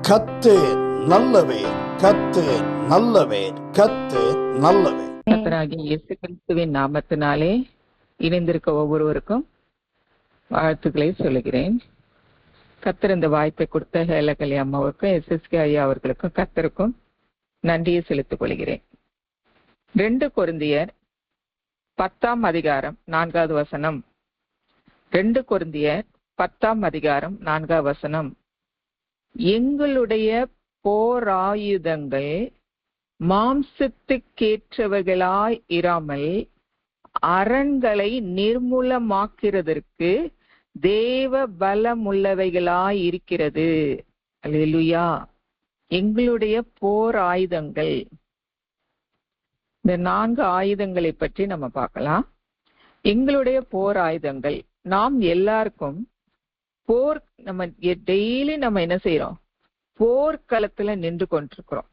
கர்த்தர் நல்லவர், கர்த்தர் நல்லவர், கர்த்தர் நல்லவர். கர்த்தராகிய இயேசு கிறிஸ்துவின் நாமத்தினாலே இணைந்திருக்க ஒவ்வொருவருக்கும் வாழ்த்துக்களை சொல்லுகிறேன். கர்த்தர் இந்த வாய்ப்பை கொடுத்த ஹேலகலி அம்மாவுக்கும் SSK ஐயா அவர்களுக்கும் கர்த்தருக்கும் நன்றியை செலுத்திக் கொள்கிறேன். 2 கொரிந்தியர் 10ஆம் அதிகாரம் 4வது வசனம். 2 கொரிந்தியர் 10ஆம் அதிகாரம் 4வது வசனம். எங்களுடைய போராயுதங்கள் மாம்சத்துக்கேற்றவைகளாய் இராமல் அரண்களை நிர்மூலமாக்கிறதற்கு தேவ பலமுள்ளவைகளாய் இருக்கிறது. அல்லேலூயா. எங்களுடைய போர் ஆயுதங்கள், இந்த 4 ஆயுதங்களை பற்றி நம்ம பார்க்கலாம். எங்களுடைய போர் ஆயுதங்கள், நாம் எல்லாருக்கும் போர், நம்ம டெய்லி நம்ம என்ன செய்யறோம்? போர்க்களத்துல நின்று கொண்டிருக்கிறோம்.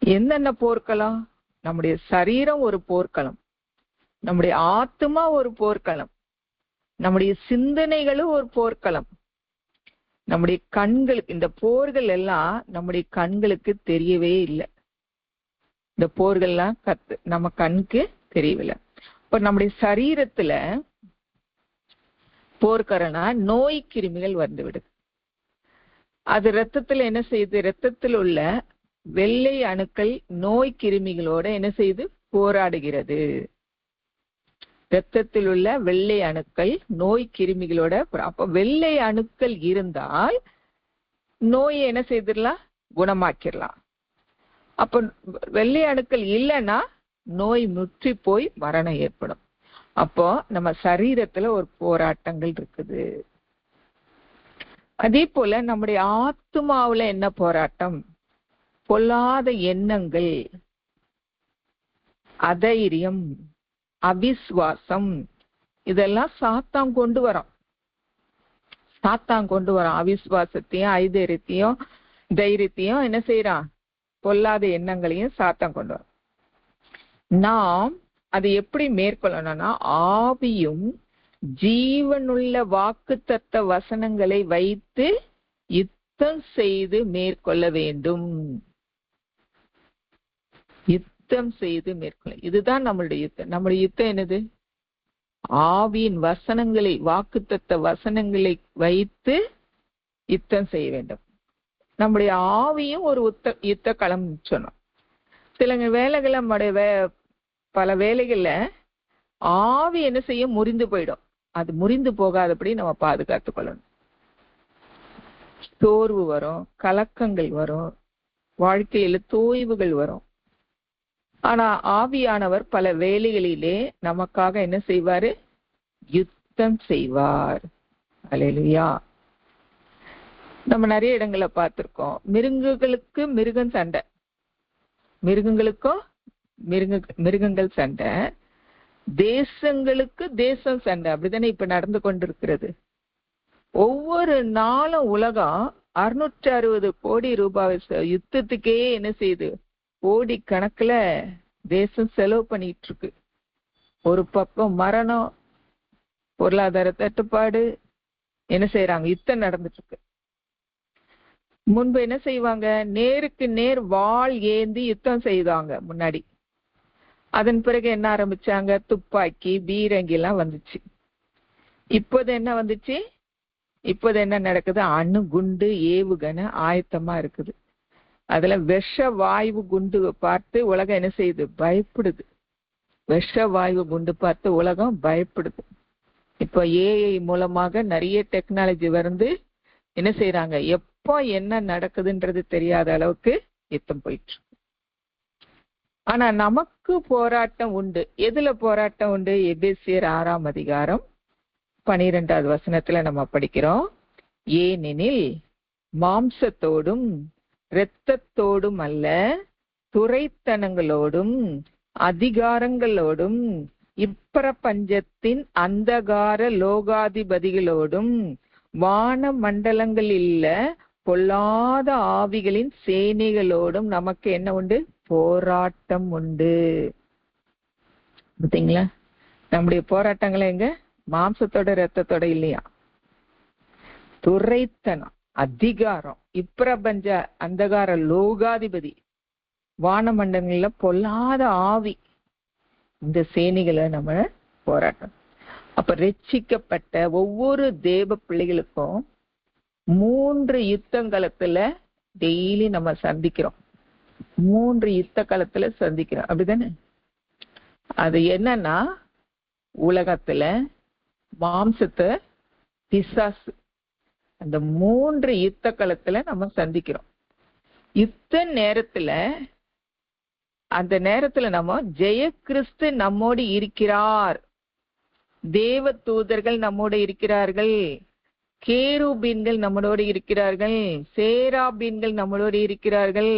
என்னென்ன போர்க்களம்? நம்முடைய சரீரம் ஒரு போர்க்களம், நம்முடைய ஆத்மா ஒரு போர்க்களம், நம்முடைய சிந்தனைகளும் ஒரு போர்க்களம், நம்முடைய கண்களுக்கு. இந்த போர்கள் எல்லாம் நம்முடைய கண்களுக்கு தெரியவே இல்லை. இந்த போர்கள்லாம் நம்ம கண்ணுக்கு தெரியவில்லை. இப்ப நம்முடைய சரீரத்துல போர்க்கரனா நோய் கிருமிகள் வந்து விடுது. அது ரத்தத்துல என்ன செய்யுது? ரத்தத்தில் உள்ள வெள்ளை அணுக்கள் நோய் கிருமிகளோட என்ன செய்து போராடுகிறது. ரத்தத்தில் உள்ள வெள்ளை அணுக்கள் நோய் கிருமிகளோட. அப்ப வெள்ளை அணுக்கள் இருந்தால் நோயை என்ன செய்திடலாம்? குணமாக்கிடலாம். அப்ப வெள்ளை அணுக்கள் இல்லைன்னா நோய் முற்றி போய் மரணம் ஏற்படும். அப்போ நம்ம சரீரத்துல ஒரு போராட்டங்கள் இருக்குது. அதே போல நம்முடைய ஆத்மாவுல என்ன போராட்டம்? பொல்லாத எண்ணங்கள், அதைரியம், அவிஸ்வாசம், இதெல்லாம் சாத்தான் கொண்டு வரோம். அவிஸ்வாசத்தையும் தைரியத்தையும் என்ன செய்யறான்? பொல்லாத எண்ணங்களையும் சாத்தான் கொண்டு வரோம். நாம் அதை எப்படி மேற்கொள்ளணும்னா, ஆவியும் ஜீவனுள்ள வாக்குத்தத்த வசனங்களை வைத்து யுத்தம் செய்து மேற்கொள்ள வேண்டும். யுத்தம் செய்து மேற்கொள்ள, இதுதான் நம்மளுடைய யுத்தம். நம்முடைய யுத்தம் என்னது? ஆவியின் வசனங்களை, வாக்குத்தத்த வசனங்களை வைத்து யுத்தம் செய்ய வேண்டும். நம்முடைய ஆவியும் ஒரு யுத்த களம் சொன்னோம். சில வேலைகள், நம்முடைய பல வேலைகள்ல ஆவி என்ன செய்ய? முறிந்து போயிடும். அது முறிந்து போகாதபடி நம்ம பாதுகாத்து கொள்ளணும். சோர்வு வரும், கலக்கங்கள் வரும், வாழ்க்கையில தோய்வுகள் வரும். ஆனா ஆவியானவர் பல வேலைகளிலே நமக்காக என்ன செய்வாரு? யுத்தம் செய்வார். அல்லேலூயா. நம்ம நிறைய இடங்களை பார்த்திருக்கோம். மிருகங்களுக்கு மிருகம் சண்டை, மிருகங்கள் சண்டை, தேசங்களுக்கு தேசம் சண்டை. அப்படித்தானே இப்ப நடந்து கொண்டிருக்கிறது. ஒவ்வொரு நாளும் உலகம் 660 கோடி ரூபாய் யுத்தத்துக்கே என்ன செய்யுது? கோடி கணக்குல தேசம் செலவு பண்ணிட்டு இருக்கு. ஒரு பக்கம் மரணம், பொருளாதார தட்டுப்பாடு, என்ன செய்யறாங்க? யுத்தம் நடந்துட்டு இருக்கு. முன்பு என்ன செய்வாங்க? நேருக்கு நேர் வாள் ஏந்தி யுத்தம் செய்வாங்க முன்னாடி. அதன் பிறகு என்ன ஆரம்பிச்சாங்க? துப்பாக்கி, பீரங்கி எல்லாம் வந்துச்சு. இப்போது என்ன வந்துச்சு? இப்போது என்ன நடக்குது? அணு குண்டு ஏவுகணை ஆயத்தமா இருக்குது. அதுல விஷ வாயு குண்டு பார்த்து உலகம் என்ன செய்யுது? பயப்படுது. விஷ வாயு குண்டு பார்த்து உலகம் பயப்படுது. இப்போ AI மூலமாக நிறைய டெக்னாலஜி வந்து என்ன செய்யறாங்க? எப்போ என்ன நடக்குதுன்றது தெரியாத அளவுக்கு யுத்தம் போயிட்டு. ஆனா நமக்கு போராட்டம் உண்டு. எதுல போராட்டம் உண்டு? எபேசியர் 6ஆம் அதிகாரம் 12வது வசனத்துல நம்ம படிக்கிறோம். ஏனெனில் மாம்சத்தோடும் இரத்தத்தோடும் அல்ல, துரைத்தனங்களோடும் அதிகாரங்களோடும் இப்பிரபஞ்சத்தின் அந்தகார லோகாதிபதிகளோடும் வான மண்டலங்களில் பொல்லாத ஆவிகளின் சேனைகளோடும் நமக்கு என்ன உண்டு? போராட்டம் உண்டு. பார்த்தீங்களா? நம்முடைய போராட்டங்களை எங்க? மாம்சத்தோட ரத்தத்தோட இல்லையா? துரைத்தனம், அதிகாரம், இப்பிரபஞ்ச அந்தகார லோகாதிபதி, வானமண்டலங்கள்ல பொல்லாத ஆவி, இந்த சேனைகளை நம்ம போராட்டம். அப்ப ரட்சிக்கப்பட்ட ஒவ்வொரு தேவ பிள்ளைகளுக்கும் 3 யுத்தங்களத்துல டெய்லி நம்ம சந்திக்கிறோம். 3 யுத்த களத்துல சந்திக்கிறோம், அப்படிதானே? அது என்னன்னா, உலகத்துல மாம்சத்தை, பிசாசு, அந்த 3 யுத்த களத்துல நம்ம சந்திக்கிறோம். யுத்த நேரத்துல, அந்த நேரத்துல நம்ம ஜெய கிறிஸ்து நம்மோடு இருக்கிறார், தேவ தூதர்கள் நம்மோடு இருக்கிறார்கள், கேருபீன்கள் நம்மளோடு இருக்கிறார்கள், சேராபீன்கள் நம்மளோடு இருக்கிறார்கள்,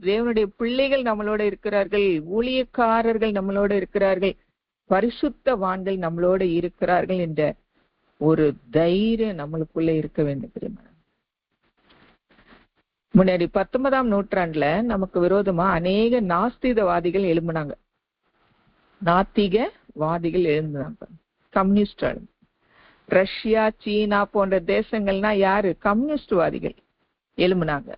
தேவனுடைய பிள்ளைகள் நம்மளோட இருக்கிறார்கள், ஊழியக்காரர்கள் நம்மளோட இருக்கிறார்கள், பரிசுத்தவான்கள் நம்மளோட இருக்கிறார்கள் என்ற ஒரு தைரியம் நம்மளுக்குள்ள இருக்க வேண்டும். தெரியுமா? முன்னாடி 19ஆம் நூற்றாண்டுல நமக்கு விரோதமா அநேக நாஸ்திகவாதிகள் எழும்பினாங்க. நாத்திகவாதிகள் எழும்பினாங்க. கம்யூனிஸ்ட், ரஷ்யா, சீனா போன்ற தேசங்கள்னா யாரு? கம்யூனிஸ்ட்வாதிகள் எழும்பினாங்க.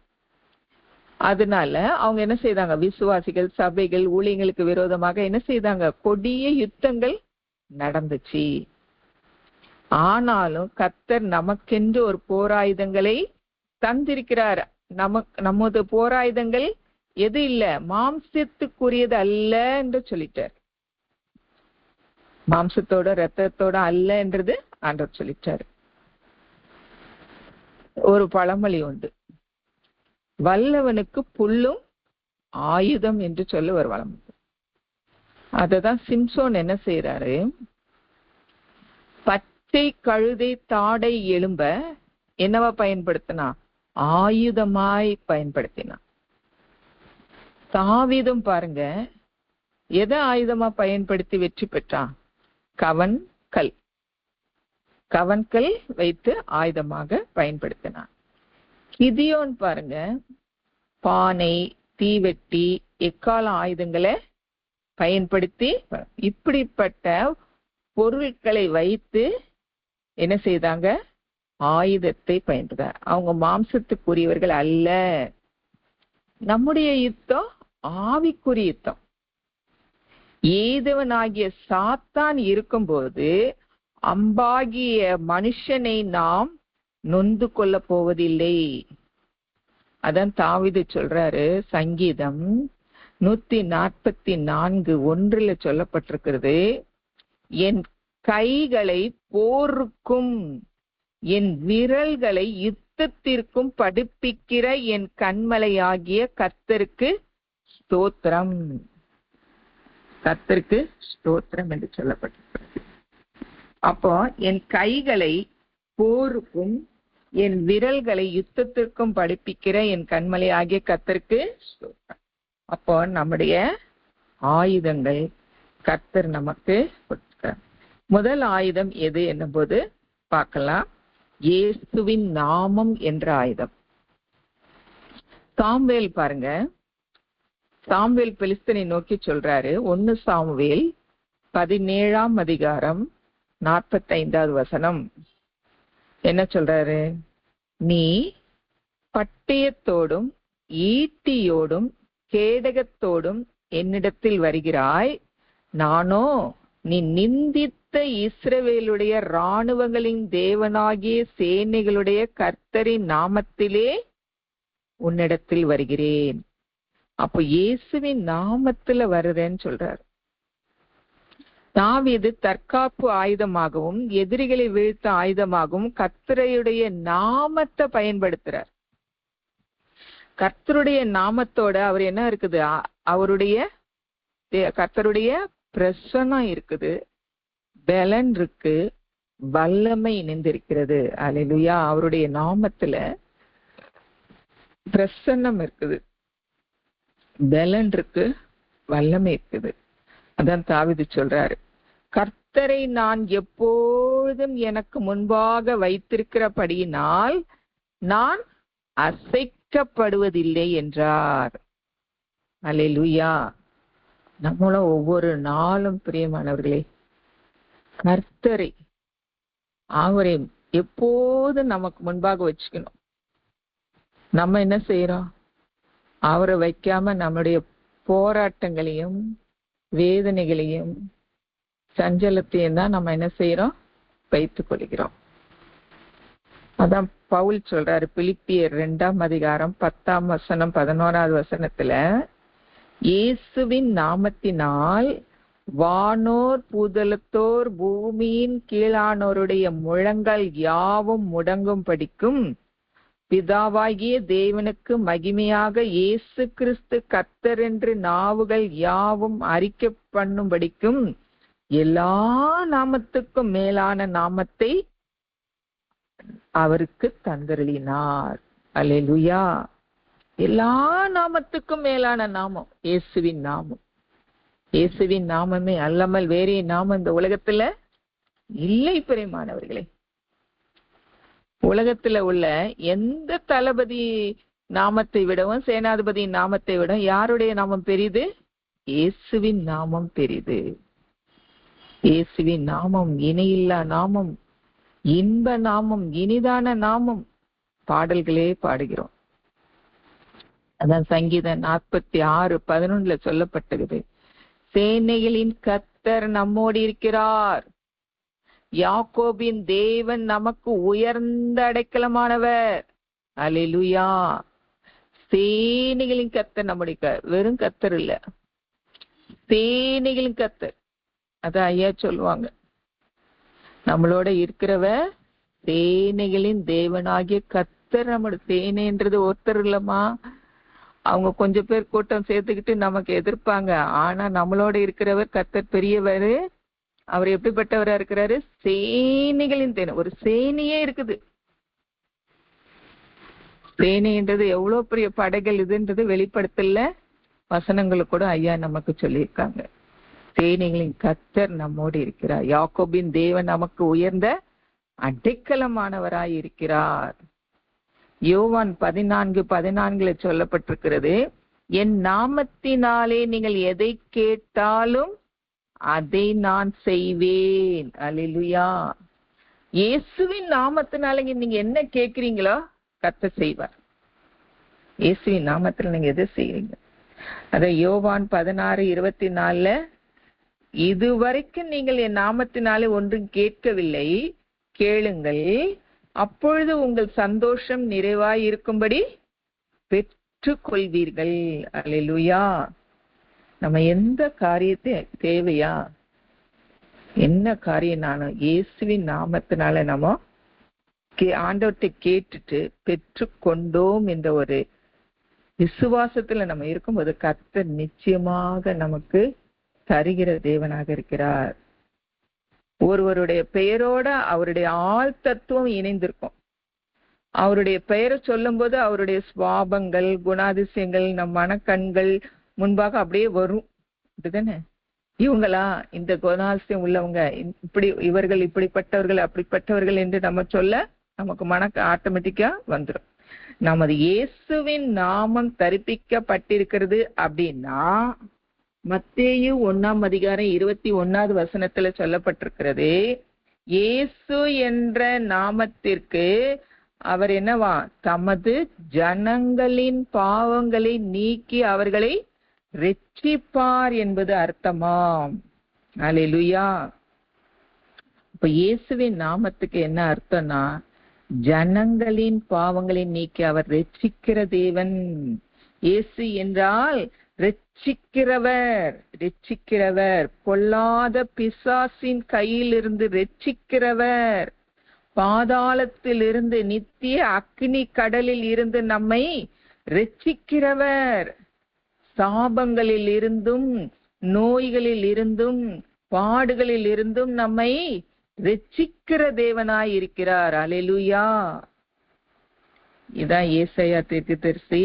அதனால அவங்க என்ன செய்தாங்க? விசுவாசிகள், சபைகள், ஊழியங்களுக்கு விரோதமாக என்ன செய்தாங்க? கொடிய யுத்தங்கள் நடந்துச்சு. ஆனாலும் கர்த்தர் நமக்கென்று ஒரு போராயுதங்களை தந்திருக்கிறார். நமது போராயுதங்கள் எது இல்ல, மாம்சத்துக்குரியது அல்ல என்று சொல்லிட்டார். மாம்சத்தோட ரத்தத்தோட அல்ல என்றது ஆண்டவர் சொல்லிட்டாரு. ஒரு பழமொழி உண்டு, வல்லவனுக்கு புல்லும் ஆயுதம் என்று சொல்ல ஒரு பழமொழி. அததான் சிம்சோன் என்ன செய்யறாரு? பச்சை கழுதை தாடை எலும்ப என்னவா பயன்படுத்தினா? ஆயுதமாய் பயன்படுத்தினான். தாவீதும் பாருங்க, எதை ஆயுதமா பயன்படுத்தி வெற்றி பெற்றான்? கவன்கல் வைத்து ஆயுதமாக பயன்படுத்தினான். கிதியோன் பாருங்க, பானை, தீவெட்டி, எக்கால ஆயுதங்களை பயன்படுத்தி இப்படிப்பட்ட பொருட்களை வைத்து என்ன செய்தாங்க? ஆயுதத்தை பயன்படுத்த. அவங்க மாம்சத்துக்குரியவர்கள் அல்ல. நம்முடைய யுத்தம் ஆவிக்குரிய யுத்தம். ஏதவனாகிய சாத்தான் இருக்கும்போது அம்பாகிய மனுஷனை நாம் நொந்து கொள்ள போவதில்லை. அதான் தாவீது சொல்றாரு, சங்கீதம் 144:1 சொல்லப்பட்டிருக்கிறது, என் கைகளை போருக்கும் என் விரல்களை யுத்தத்திற்கும் படிப்பிக்கிற என் கண்மலையாகிய கர்த்தருக்கு ஸ்தோத்திரம். கர்த்தருக்கு ஸ்தோத்திரம் என்று சொல்லப்பட்டிருக்கிறது. அப்போ என் கைகளை போருக்கும் என் விரல்களை யுத்தத்திற்கும் படிப்பிக்கிற என் கண்மலை ஆகிய கர்த்தருக்கு ஸ்தோத்திரம். அப்போ நம்முடைய ஆயுதங்கள் கர்த்தர் நமக்கு கொடுத்தார். முதல் ஆயுதம் எது என்னும்போது பார்க்கலாம், இயேசுவின் நாமம் என்ற ஆயுதம். சாமுவேல் பாருங்க, சாமுவேல் பெலிஸ்தனை நோக்கி சொல்றாரு. 1 சாமுவேல் 17ஆம் அதிகாரம் 45வது வசனம் என்ன சொல்றாரு? நீ பட்டயத்தோடும் ஈட்டியோடும் கேடகத்தோடும் என்னிடத்தில் வருகிறாய், நானோ நீ நிந்தித்த இஸ்ரவேலுடைய இராணுவங்களின் தேவனாகிய சேனைகளுடைய கர்த்தரின் நாமத்திலே உன்னிடத்தில் வருகிறேன். அப்போ இயேசுவின் நாமத்துல வருறேன்னு சொல்றாரு. தாவீது தற்காப்பு ஆயுதமாகவும் எதிரிகளை வீழ்த்த ஆயுதமாகவும் கர்த்தருடைய நாமத்தை பயன்படுத்துறார். கர்த்தருடைய நாமத்தோட அவர் என்ன இருக்குது? அவருடைய கர்த்தருடைய பிரசன்னம் இருக்குது, பலன் இருக்கு, வல்லமை இணைந்திருக்கிறது. அல்லேலூயா. அவருடைய நாமத்துல பிரசன்னம் இருக்குது, பலன் இருக்கு, வல்லமை இருக்குது. அதான் தாவீது சொல்றாரு, கர்த்தரை நான் எப்போதும் எனக்கு முன்பாக வைத்திருக்கிறபடியினால் நான் அசைக்கப்படுவதில்லை என்றார். அல்லேலூயா. நம்மளும் ஒவ்வொரு நாளும் பிரியமானவர்களே கர்த்தரை அவரை எப்போதும் நமக்கு முன்பாக வச்சுக்கணும். நம்ம என்ன செய்யறோம்? அவரை வைக்காம நம்முடைய போராட்டங்களையும் வேதனைகளையும் சஞ்சலத்தையும் தான் நம்ம என்ன செய்யறோம்? வைத்துக் கொள்கிறோம். அதான் பவுல் சொல்றாரு பிலிப்பியர் 2:10 11 இயேசுவின் நாமத்தினால் வானோர் பூதலத்தோர் பூமியின் கீழானோருடைய முழங்கால் யாவும் முடங்கும் படிக்கும் பிதாவாகிய தேவனுக்கு மகிமையாக இயேசு கிறிஸ்து கர்த்தர் என்று நாவுகள் யாவும் அறிக்கை பண்ணும்படிக்கும் எல்லா நாமத்துக்கும் மேலான நாமத்தை அவருக்கு தந்தருளினார். அல்லேலூயா. எல்லா நாமத்துக்கும் மேலான நாமம் இயேசுவின் நாமம். இயேசுவின் நாமமே அல்லாமல் வேறே நாமம் இந்த உலகத்துல இல்லை. பிரியமானவர்களே, உலகத்துல உள்ள எந்த தளபதி நாமத்தை விடவும் சேனாதிபதி நாமத்தை விட யாருடைய நாமம் பெரிது? இயேசுவின் நாமம் பெரிது. இயேசுவின் நாமம் இணையில்லா நாமம், இன்ப நாமம், இனிதான நாமம். பாடல்களே பாடுகிறோம். அதான் சங்கீதம் 46:11 சொல்லப்பட்டது. சேனைகளின் கர்த்தர் நம்மோடு இருக்கிறார், யாக்கோபின் தேவன் நமக்கு உயர்ந்த அடைக்கலமானவர். அல்லேலூயா. சேனைகளின் கர்த்தர் நம்முடைய வெறும் கர்த்தர் இல்ல, சேனைகளின் கர்த்தர். அதான் ஐயா சொல்லுவாங்க, நம்மளோட இருக்கிறவர் சேனைகளின் தேவனாகிய கர்த்தர். நம்மளோட சேனைன்றது ஒருத்தர் இல்லம்மா, அவங்க கொஞ்சம் பேர் கூட்டம் சேர்த்துக்கிட்டு நமக்கு எதிர்ப்பாங்க. ஆனா நம்மளோட இருக்கிறவர் கர்த்தர் பெரியவர். அவர் எப்படிப்பட்டவரா இருக்கிறாரு? சேனைகளின் தேனை. ஒரு சேனையே இருக்குது. சேனைன்றது எவ்வளவு பெரிய படைகள் இதுன்றது வெளிப்படுத்தல வசனங்களுக்கு கூட ஐயா நமக்கு சொல்லியிருக்காங்க. சேனைகளின் கர்த்தர் நம்மோடு இருக்கிறார், யாக்கோபின் தேவன் நமக்கு உயர்ந்த அடைக்கலமானவராய் இருக்கிறார். யோவான் 14:14 சொல்லப்பட்டிருக்கிறது, என் நாமத்தினாலே நீங்கள் எதை கேட்டாலும் அதை நான் செய்வேன். அல்லேலூயா. இயேசுவின் நாமத்தினால நீங்க என்ன கேட்கிறீங்களோ கர்த்தர் செய்வார். இயேசுவின் நாமத்துல நீங்க எதை செய்றீங்க? அத யோவான் 16:24 இதுவரைக்கும் நீங்கள் என் நாமத்தினாலே ஒன்றும் கேட்கவில்லை, கேளுங்கள், அப்பொழுது உங்கள் சந்தோஷம் நிறைவாய் இருக்கும்படி பெற்றுக் கொள்வீர்கள். அல்லேலூயா. நம்ம எந்த காரியத்தை தேவையா, என்ன காரியம் நானும் இயேசுவின் நாமத்தினால நம்ம ஆண்டவர்கிட்ட கேட்டுட்டு பெற்று கொண்டோம் என்ற ஒரு விசுவாசத்துல நம்ம இருக்கும்போது கர்த்தர் நிச்சயமாக நமக்கு தருகிற தேவனாக இருக்கிறார். ஒருவருடைய பெயரோட அவருடைய ஆள் தத்துவம் இணைந்திருக்கும். அவருடைய பெயரை சொல்லும் போது அவருடைய சுவாபங்கள் குணாதிசயங்கள் நம் மனக்கண்கள் முன்பாக அப்படியே வரும். இதுதானே இவங்களா இந்த குணாதிசயம் உள்ளவங்க, இப்படி இவர்கள் இப்படிப்பட்டவர்கள் அப்படிப்பட்டவர்கள் என்று நம்ம சொல்ல நமக்கு மனக்கு ஆட்டோமேட்டிக்கா வந்துடும். நமது இயேசுவின் நாமம் தரிப்பிக்கப்பட்டிருக்கிறது அப்படின்னா மத்தேயு 1:21 சொல்லப்பட்டிருக்கிறது, இயேசு என்ற நாமத்திற்கு அவர் என்னவா தமது ஜனங்களின் பாவங்களை நீக்கி அவர்களை ரட்சிப்பார் என்பது அர்த்தமாம். அல்லேலூயா. இப்ப இயேசுவின் நாமத்துக்கு என்ன அர்த்தம்னா ஜனங்களின் பாவங்களை நீக்கி அவர் ரட்சிக்கிற தேவன். இயேசு என்றால் ரட்சிக்கிறவர், ரட்சிக்கிறவர், பொல்லாத பிசாசின் கையிலிருந்து ரட்சிக்கிறவர், பாதாளத்திலிருந்து நித்திய அக்னி கடலில் இருந்து நம்மை ரட்சிக்கிறவர், சாபங்களில் இருந்தும் நோய்களில் இருந்தும் பாடுகளில் இருந்தும் நம்மை ரட்சிக்கிற தேவனாய் இருக்கிறார். அல்லேலூயா. இதான் ஏசாயா தீர்க்கதரிசி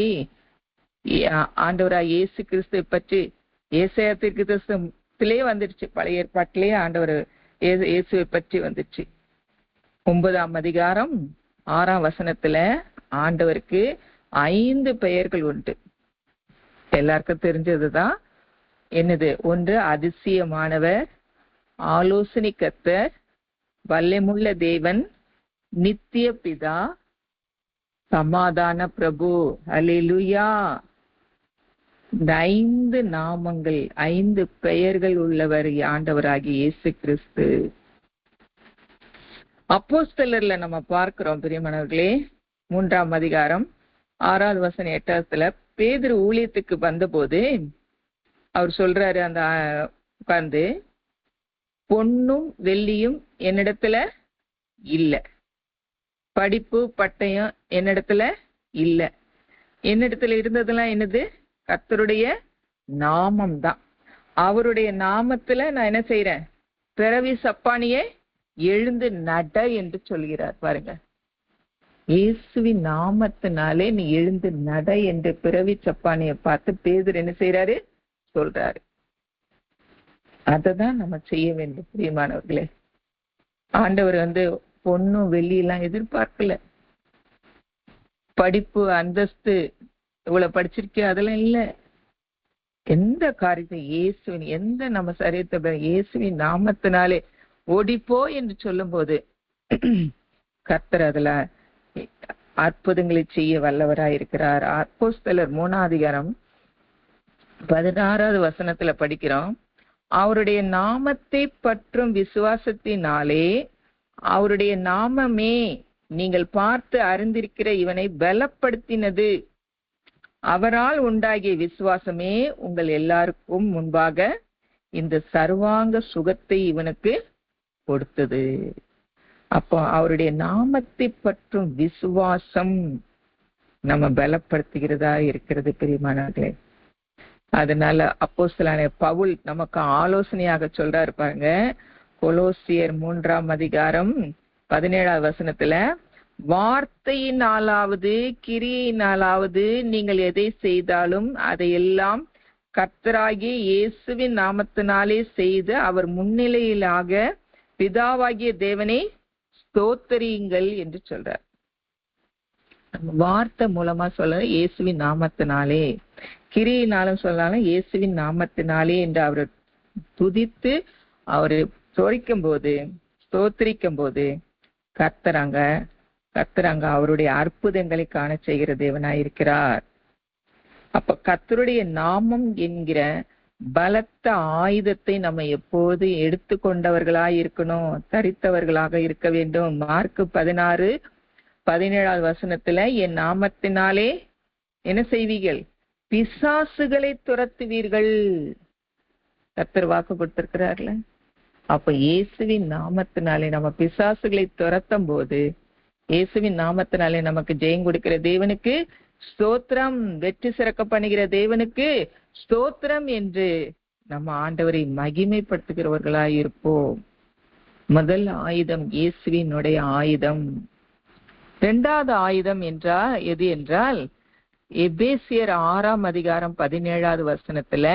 ஆண்டவராய் இயேசு கிறிஸ்துவை பற்றி ஏசாயா தீர்க்கதரிசனத்திலே வந்துடுச்சு. பழைய ஏற்பாட்டிலே ஆண்டவர் இயேசுவை பற்றி வந்துச்சு. 9:6 ஆண்டவருக்கு 5 பெயர்கள் உண்டு. எல்லாருக்கும் தெரிஞ்சதுதான். என்னது? ஒன்று அதிசயமானவர், ஆலோசனை கர்த்தர், வல்லமையுள்ள தேவன், நித்திய பிதா, சமாதான பிரபு. அல்லேலூயா. இந்த 5 நாமங்கள், 5 பெயர்கள் உள்ளவர் ஆண்டவராகிய இயேசு கிறிஸ்து. அப்போஸ்தலர்ல நம்ம பார்க்கிறோம் பிரியமானவர்களே, 3ஆம் அதிகாரம் 6வது வசனம் 8வதுல பேதுரு ஊழியத்துக்கு வந்தபோது அவர் சொல்றாரு, அந்த உட்கார்ந்து, பொன்னும் வெள்ளியும் என்னிடத்துல இல்ல, படிப்பு பட்டயம் என்னிடத்துல இல்ல, என்னிடத்துல இருந்ததெல்லாம் என்னது? கர்த்தருடைய நாமம் தான். அவருடைய நாமத்துல நான் என்ன செய்யறேன்? பிறவி சப்பானியே எழுந்து நட என்று சொல்கிறார். பாருங்க, இயேசுவின் நாமத்தினாலே நீ எழுந்து நட என்று பிறவி சப்பானியை பார்த்து பேதுரு என்ன செய்யறாரு? சொல்றாரு. அததான் நம்ம செய்ய வேண்டும் பிரியமானவர்களே. ஆண்டவர் பொண்ணும் வெள்ளி எல்லாம் எதிர்பார்க்கல. படிப்பு, அந்தஸ்து, இவ்வளவு படிச்சிருக்கிய அதெல்லாம் இல்ல. எந்த காரியத்தை இயேசுவின், எந்த நம்ம சரீரத்தை இயேசுவின் நாமத்தினாலே ஓடிப்போ என்று சொல்லும் போது கர்த்தர் அதுல அற்புதங்களை செய்ய வல்லவராயிருக்கிறார். அப்போஸ்தலர் 3ஆம் அதிகாரம் 16வது வசனத்துல படிக்கிறோம், அவருடைய நாமத்தை பற்றும் விசுவாசத்தினாலே அவருடைய நாமமே நீங்கள் பார்த்து அறிந்திருக்கிற இவனை பலப்படுத்தினது. அவரால் உண்டாகிய விசுவாசமே உங்கள் எல்லாருக்கும் முன்பாக இந்த சர்வாங்க சுகத்தை இவனுக்கு கொடுத்தது. அப்போ அவருடைய நாமத்தை பற்றும் விசுவாசம் நம்ம பலப்படுத்துகிறதா இருக்கிறது பிரியமானவர்களே. அதனால அப்போஸ்தலனாகிய பவுல் நமக்கு ஆலோசனையாக சொல்றாரு பாருங்க, கொலோசியர் 3ஆம் அதிகாரம் 17வது வசனத்துல, வார்த்தையினாலாவது கிரியையினாலாவது நீங்கள் எதை செய்தாலும் அதையெல்லாம் கர்த்தராகிய இயேசுவின் நாமத்தினாலே செய்து அவர் முன்னிலையிலாக பிதாவாகிய தேவனை ஸ்தோத்தரியுங்கள் என்று சொல்றார். வார்த்தை மூலமா சொல்ல இயேசுவின் நாமத்தினாலே, கிரியினாலும் சொல்லலாம் இயேசுவின் நாமத்தினாலே என்று அவர் துதித்து அவரை ஸ்தோத்திரிக்கும் போது கர்த்தராங்க அவருடைய அற்புதங்களை காண செய்கிற தேவனாயிருக்கிறார். அப்ப கர்த்தருடைய நாமம் என்கிற பலத்த ஆயுதத்தை நம்ம எப்போது எடுத்துக்கொண்டவர்களாய் இருக்கணும், தரித்தவர்களாக இருக்க வேண்டும். மார்க் 16:17 வசனத்துல, என் நாமத்தினாலே என்ன செய்வீர்கள்? பிசாசுகளை துரத்துவீர்கள். கர்த்தர் வாக்கு கொடுத்திருக்கிறார்ல. அப்ப இயேசுவின் நாமத்தினாலே நம்ம பிசாசுகளை துரத்தும் போது, இயேசுவின் நாமத்தினாலே நமக்கு ஜெயம் கொடுக்கிற தேவனுக்கு ஸ்தோத்திரம், வெற்றி சிறக்க பண்ணுகிற தேவனுக்கு ஸ்தோத்திரம் என்று நம்ம ஆண்டவரை மகிமைப்படுத்துகிறவர்களாய் இருப்போம். முதல் ஆயுதம் இயேசுவினுடைய ஆயுதம். 2வது ஆயுதம் எது என்றால், எபேசியர் 6ஆம் அதிகாரம் 17வது வசனத்துல,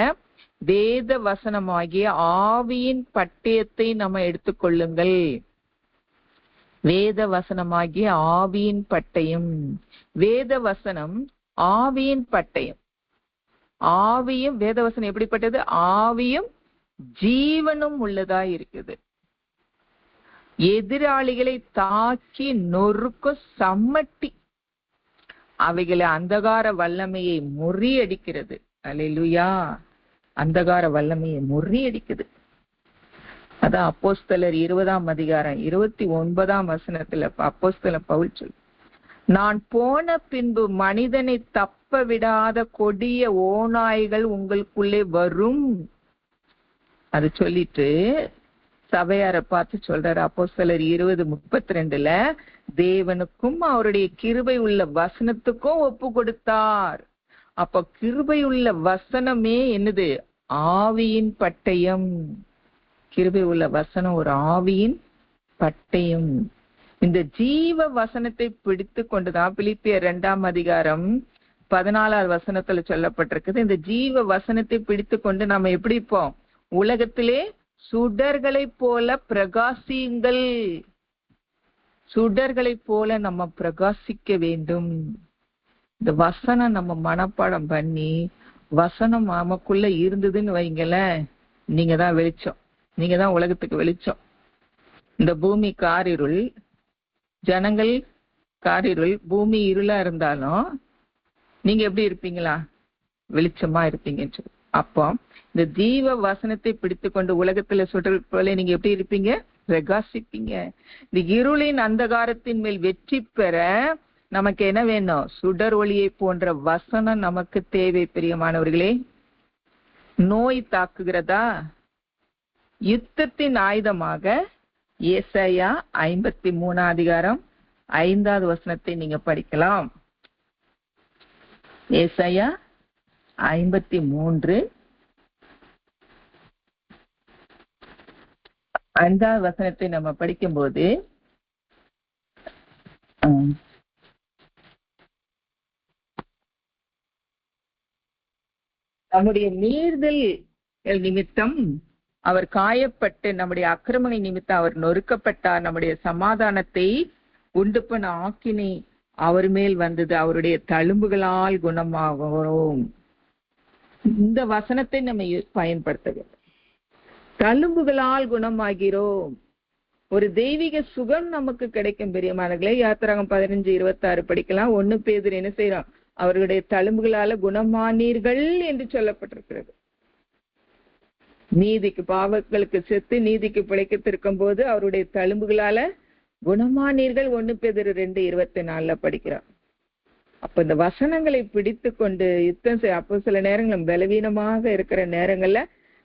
வேத வசனமாகிய ஆவியின் பட்டயத்தை நம்ம எடுத்துக்கொள்ளுங்கள். வேத வசனமாகிய ஆவியின் பட்டயம். வேத வசனம் ஆவியின் பட்டயம். ஆவியும், வேத வசனம் எப்படிப்பட்டது? ஆவியும் ஜீவனும் உள்ளதா இருக்குது. எதிராளிகளை தாக்கி நொறுக்க சம்மட்டி அவைகளை அந்தகார வல்லமையை முறியடிக்கிறது. அல்லேலூயா. அந்தகார வல்லமையை முறியடிக்குது. அதான் அப்போஸ்தலர் 20ஆம் அதிகாரம் 29ஆம் வசனத்துல அப்போஸ்தலர் பவுல் சொல், நான் போன பின்பு மனிதனை தப்ப விடாத கொடிய ஓநாய்கள் உங்களுக்குள்ளே வரும். அது சொல்லிட்டு சபையார பார்த்து சொல்றாரு, அப்போஸ்தலர் 20:32, தேவனுக்கும் அவருடைய கிருபை உள்ள வசனத்துக்கும் ஒப்பு கொடுத்தார். அப்ப கிருபை உள்ள வசனமே என்னது? ஆவியின் பட்டயம். கிருபை உள்ள வசனம் ஒரு ஆவியின் பட்டயம். இந்த ஜீவ வசனத்தை பிடித்து கொண்டுதான் பிலிப்பியர் 2ஆம் அதிகாரம் 14வது வசனத்துல சொல்லப்பட்டிருக்குது. இந்த ஜீவ வசனத்தை பிடித்து கொண்டு நாம எப்படி இருப்போம்? உலகத்திலே சுடர்களை போல பிரகாசியுங்கள். சுடர்களை போல நம்ம பிரகாசிக்க வேண்டும். இந்த வசனம் நம்ம மனப்பாடம் பண்ணி வசனம் நமக்குள்ள இருந்ததுன்னு வைங்களேன், நீங்க தான் வெளிச்சம், நீங்க தான் உலகத்துக்கு வெளிச்சம். இந்த பூமி காரிருள், ஜனங்கள் காரிருள், பூமி இருளா இருந்தாலும் நீங்க எப்படி இருப்பீங்களா? வெளிச்சமா இருப்பீங்கன்னு சொல்லி. அப்போ இந்த ஜீவ வசனத்தை பிடித்து கொண்டு உலகத்துல சுடர் போல நீங்க எப்படி இருப்பீங்க? பிரகாசிப்பீங்க. இந்த இருளின் அந்தகாரத்தின் மேல் வெற்றி பெற நமக்கு என்ன வேணும்? சுடர் ஒளியை போன்ற வசனம் நமக்கு தேவை. பிரியமானவர்களே, நோய் தாக்குகிறதா? யுத்தத்தின் ஆயுதமாக ஏசாயா 53:5 நீங்க படிக்கலாம். ஏசாயா 53:5 நம்ம படிக்கும்போது நம்முடைய மீறுதல் நிமித்தம் அவர் காயப்பட்டு, நம்முடைய அக்கிரமங்கள் நிமித்தம் அவர் நொறுக்கப்பட்டார். நம்முடைய சமாதானத்தை உண்டு பண்ண ஆக்கினை அவர் மேல் வந்தது, அவருடைய தழும்புகளால் குணமாகிறோம். இந்த வசனத்தை நம்ம பயன்படுத்த வேண்டும். தழும்புகளால் குணமாகிறோம். ஒரு தெய்வீக சுகம் நமக்கு கிடைக்கும். பெரியமானங்களே, யாத்திராகம் 15:26 படிக்கலாம். 1 பேதுரு என்ன செய்யறோம்? அவர்களுடைய தழும்புகளால குணமானீர்கள் என்று சொல்லப்பட்டிருக்கிறது. நீதிக்கு, பாவங்களுக்கு செத்து நீதிக்கு பிழைக்கத்திருக்கும் போது அவருடைய தழும்புகளால குணமானீர்கள். 1 பேதுரு 2:24 படிக்கிறோம். அப்ப இந்த வசனங்களை பிடித்து கொண்டு யுத்தம் செய்ய, அப்போ சில நேரங்கள் பலவீனமாக இருக்கிற நேரங்கள்ல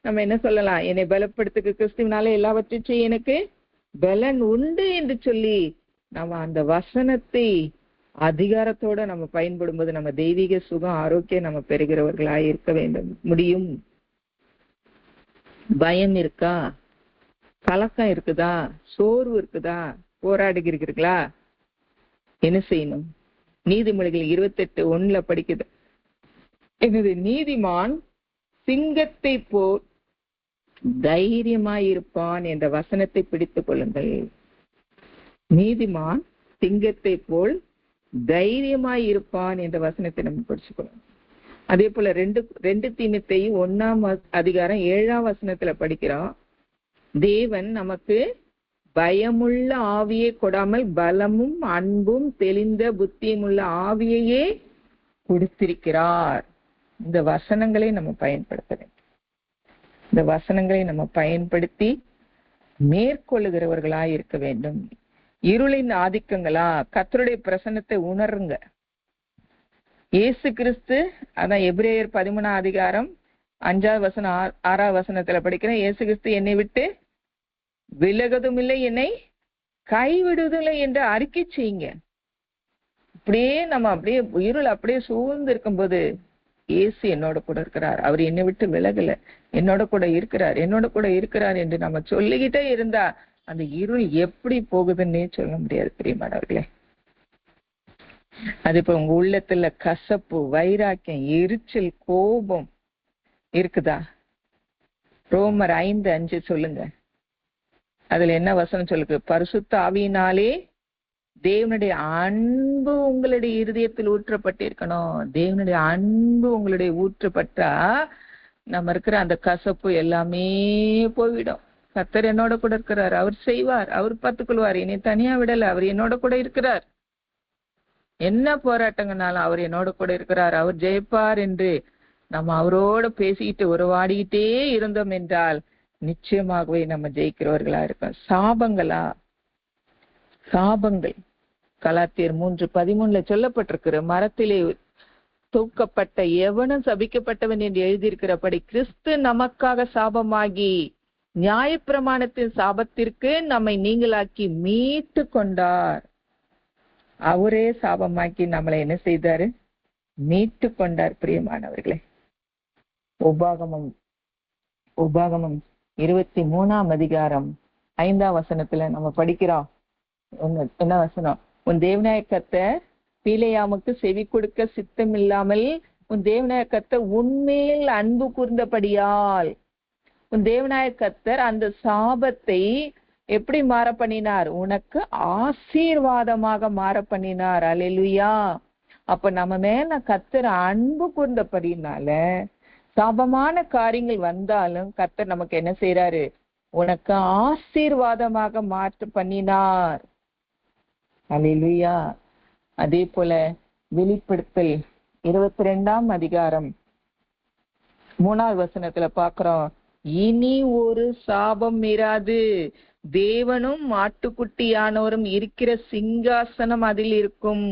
நம்ம என்ன சொல்லலாம்? என்னை பலப்படுத்துக்கு கிறிஸ்துவினால எல்லாவற்றையும் செய்ய எனக்கு பலன் உண்டு என்று சொல்லி நம்ம அந்த வசனத்தை அதிகாரத்தோட நம்ம பயன்படும் போது நம்ம தெய்வீக சுகம், ஆரோக்கியம் நம்ம பெறுகிறவர்களாய் இருக்க வேண்டும் முடியும். பயம் இருக்கா? கலக்கம் இருக்குதா? சோர்வு இருக்குதா? போராடுகிறீர்களா? என்ன செய்யணும்? நீதிமொழிகள் 28:1 படிக்குது. எனது நீதிமான் சிங்கத்தை போல் தைரியமாயிருப்பான் என்ற வசனத்தை பிடித்துக் கொள்ளுங்கள். நீதிமான் சிங்கத்தை போல் தைரியமாயிருப்பான் என்ற வசனத்தை நம்ம படிச்சுக்கணும். அதே போல 2 தீமோத்தேயு 1:7 படிக்கிறோம். தேவன் நமக்கு பயமுள்ள ஆவியை கொடாமல் பலமும் அன்பும் தெளிந்த புத்தியும் உள்ள ஆவியையே கொடுத்திருக்கிறார். இந்த வசனங்களை நம்ம பயன்படுத்த வேண்டும். இந்த வசனங்களை நம்ம பயன்படுத்தி மேற்கொள்ளுகிறவர்களாய் இருக்க வேண்டும். இருளின் ஆதிக்கங்களா? கர்த்தருடைய பிரசன்னத்தை உணருங்க. இயேசு கிறிஸ்து, அதான் எபிரேயர் 13:5 படிக்கிறேன். இயேசு கிறிஸ்து என்னை விட்டு விலகுவதும் இல்லை, என்னை கைவிடுவதில்லை என்று அறிக்கை செய்யுங்க. அப்படியே நம்ம அப்படியே இருள் அப்படியே சூழ்ந்து இருக்கும்போது இயேசு என்னோட கூட இருக்கிறார், அவர் என்னை விட்டு விலகல, என்னோட கூட இருக்கிறார், என்னோட கூட இருக்கிறார் என்று நம்ம சொல்லிக்கிட்டே இருந்தா அந்த இருள் எப்படி போகுதுன்னே சொல்ல முடியாது. பிரியமானவர்களே, அது இப்ப உங்க உள்ளத்துல கசப்பு, வைராக்கியம், எரிச்சல், கோபம் இருக்குதா? ரோமர் 5:5 சொல்லுங்க. அதுல என்ன வசனம் சொல்லுங்க? பரிசுத்த ஆவியினாலே தேவனுடைய அன்பு உங்களுடைய இருதயத்தில் ஊற்றப்பட்டிருக்கணும். தேவனுடைய அன்பு உங்களுடைய ஊற்றப்பட்டா நம்ம இருக்கிற அந்த கசப்பு எல்லாமே போய்விடும். கர்த்தர் என்னோட கூட இருக்கிறார், அவர் செய்வார், அவர் பார்த்துக்கொள்வார், என்னை தனியா விடல, அவர் என்னோட கூட இருக்கிறார். என்ன போராட்டங்கனாலும் அவர் என்னோட கூட இருக்கிறார், அவர் ஜெயிப்பார் என்று நம்ம அவரோட பேசிக்கிட்டு உறவாடிக்கிட்டே இருந்தோம் என்றால் நிச்சயமாகவே நம்ம ஜெயிக்கிறவர்களா இருக்கோம். சாபங்களா? சாபங்கள் கலாத்தியர் 3:13 சொல்லப்பட்டிருக்கிற மரத்திலே தூக்கப்பட்ட எவனும் சபிக்கப்பட்டவன் என்று எழுதியிருக்கிறபடி கிறிஸ்து நமக்காக சாபமாகி நியாயப்பிரமாணத்தின் சாபத்திற்கு நம்மை நீங்களாக்கி மீட்டு கொண்டார். அவரே சாபமாக்கி நம்மளை என்ன செய்தாரு? மீட்டு கொண்டார். பிரியமானவர்களே, உபாகமம் 23:5 நம்ம படிக்கிறோம். என்ன வசனம்? உன் தேவனாய கர்த்தர் பீலேயாமுக்கு செவி கொடுக்க சித்தம் இல்லாமல் உன் தேவனாய கர்த்தர் உன்மேல் அன்பு கூர்ந்தபடியால் உன் தேவனாய கர்த்தர் அந்த சாபத்தை எப்படி மாற பண்ணினார்? உனக்கு ஆசீர்வாதமாக மாற பண்ணினார். அல்லேலூயா. அப்ப நம்ம மேல கர்த்தர் அன்பு கூர்ந்தபடினால சாபமான காரியங்கள் வந்தாலும் கர்த்தர் நமக்கு என்ன செய்யறாரு? உனக்கு ஆசீர்வாதமாக மாற்ற பண்ணினார். அல்லேலூயா. அதே போல வெளிப்படுத்தல் 22ஆம் அதிகாரம் 3வது வசனத்துல பாக்குறோம், இனி ஒரு சாபம் இராது, தேவனும் ஆட்டுக்குட்டியானவரும் இருக்கிற சிங்காசனம் அதில் இருக்கும்,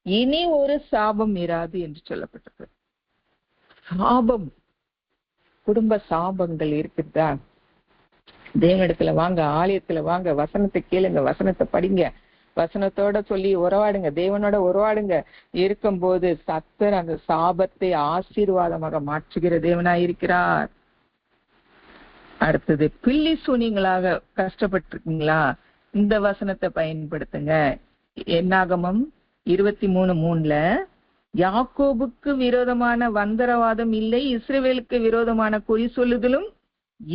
இனி ஒரு சாபம் இராது என்று சொல்லப்பட்டது. சாபம், குடும்ப சாபங்கள் இருக்குதா? தேவனிடத்துல வாங்க, ஆலயத்துல வாங்க, வசனத்தை கேளுங்க, வசனத்தை படிங்க, வசனத்தோட சொல்லி உறவாடுங்க, தேவனோட உறவாடுங்க. இருக்கும்போது கர்த்தர் அந்த சாபத்தை ஆசீர்வாதமாக மாற்றுகிற தேவனாய் இருக்கிறார். அடுத்தது, பில்லி சூனியங்களாக கஷ்டப்பட்டிருக்கீங்களா? இந்த வசனத்தை பயன்படுத்துங்க. என்னாகமம் 23:3 யாக்கோபுக்கு விரோதமான வந்தரவாதம் இல்லை, இஸ்ரவேலுக்கு விரோதமான குறி சொல்லுதலும்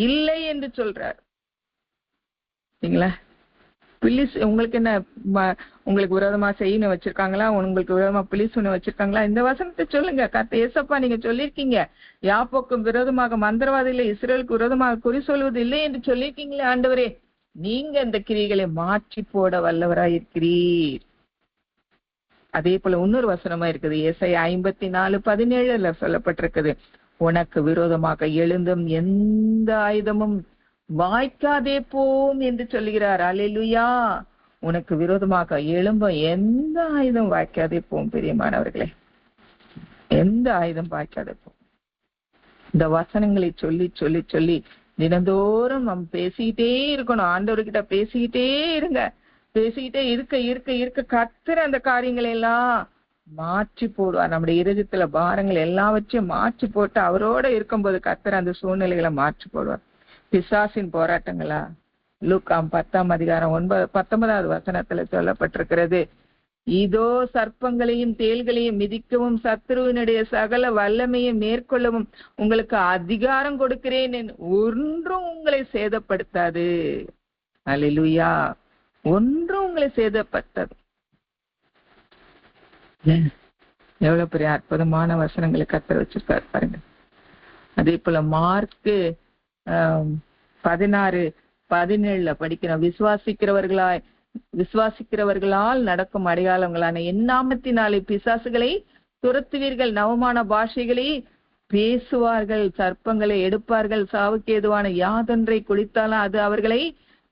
இல்லை என்று சொல்றார். சரிங்களா? பில்லி உங்களுக்கு என்ன, உங்களுக்கு விரோதமா செய்யணும் வச்சிருக்காங்களா? உங்களுக்கு விரோதமா பில்லி சூனியம் வச்சிருக்காங்களா? இந்த வசனத்தை சொல்லுங்க. கர்த்தர் ஏசப்பா, நீங்க சொல்லிருக்கீங்க, யாக்கோபுக்கு விரோதமாக மந்திரவாதம் இல்லை, இஸ்ரவேலுக்கு விரோதமாக குறி சொல்வது இல்லை என்று சொல்லிருக்கீங்களே ஆண்டவரே, நீங்க இந்த கிரிகளை மாற்றி போட வல்லவராயிருக்கிறீர். அதே போல இன்னொரு வசனமா இருக்குது, ஏசாயா 54:17 சொல்லப்பட்டிருக்குது, உனக்கு விரோதமாக எழுந்தும் எந்த ஆயுதமும் வாய்க்காதே போம் என்று சொல்லுகிறார். அல்லேலூயா. உனக்கு விரோதமாக எழும்பும் எந்த ஆயுதம் வாய்க்காதே போம். பிரியமானவர்களே, எந்த ஆயுதம் வாய்க்காதே போம். இந்த வசனங்களை சொல்லி சொல்லி சொல்லி தினந்தோறும் நம்ம பேசிக்கிட்டே இருக்கணும். ஆண்டவர்கிட்ட பேசிக்கிட்டே இருங்க. பேசிக்கிட்டே இருக்க இருக்க இருக்க கர்த்தர் அந்த காரியங்களை எல்லாம் மாற்றி போடுவார். நம்முடைய இருதயத்துல பாரங்கள் எல்லாவற்றையும் மாற்றி போட்டு அவரோட இருக்கும்போது கர்த்தர் அந்த சூழ்நிலைகளை மாற்றி போடுவார். பிசாசின் போராட்டங்களா? லூக்காம் 10ஆம் அதிகாரம் 19வது வசனத்துல சொல்லப்பட்டிருக்கிறது, இதோ சர்ப்பங்களையும் தேள்களையும் மிதிக்கவும் சத்துருவினுடைய சகல வல்லமையை மேற்கொள்ளவும் உங்களுக்கு அதிகாரம் கொடுக்கிறேன், ஒன்றும் உங்களை சேதப்படுத்தாது. அல்லேலூயா. ஒன்றும் உங்களை சேதப்படுத்தாது. எவ்வளவு பெரிய அற்புதமான வசனங்களை கர்த்தர் வச்சிருக்காரு பாருங்க. அதே போல மார்க்கு 16:17 படிக்கிறோம், விசுவாசிக்கிறவர்களால் நடக்கும் அடையாளங்களான என் நாமத்தினாலே பிசாசுகளை துரத்துவீர்கள், நவமான பாஷைகளை பேசுவார்கள், சர்ப்பங்களை எடுப்பார்கள், சாவுக்கு ஏதுவான யாதொன்றை குடித்தாலும் அது அவர்களை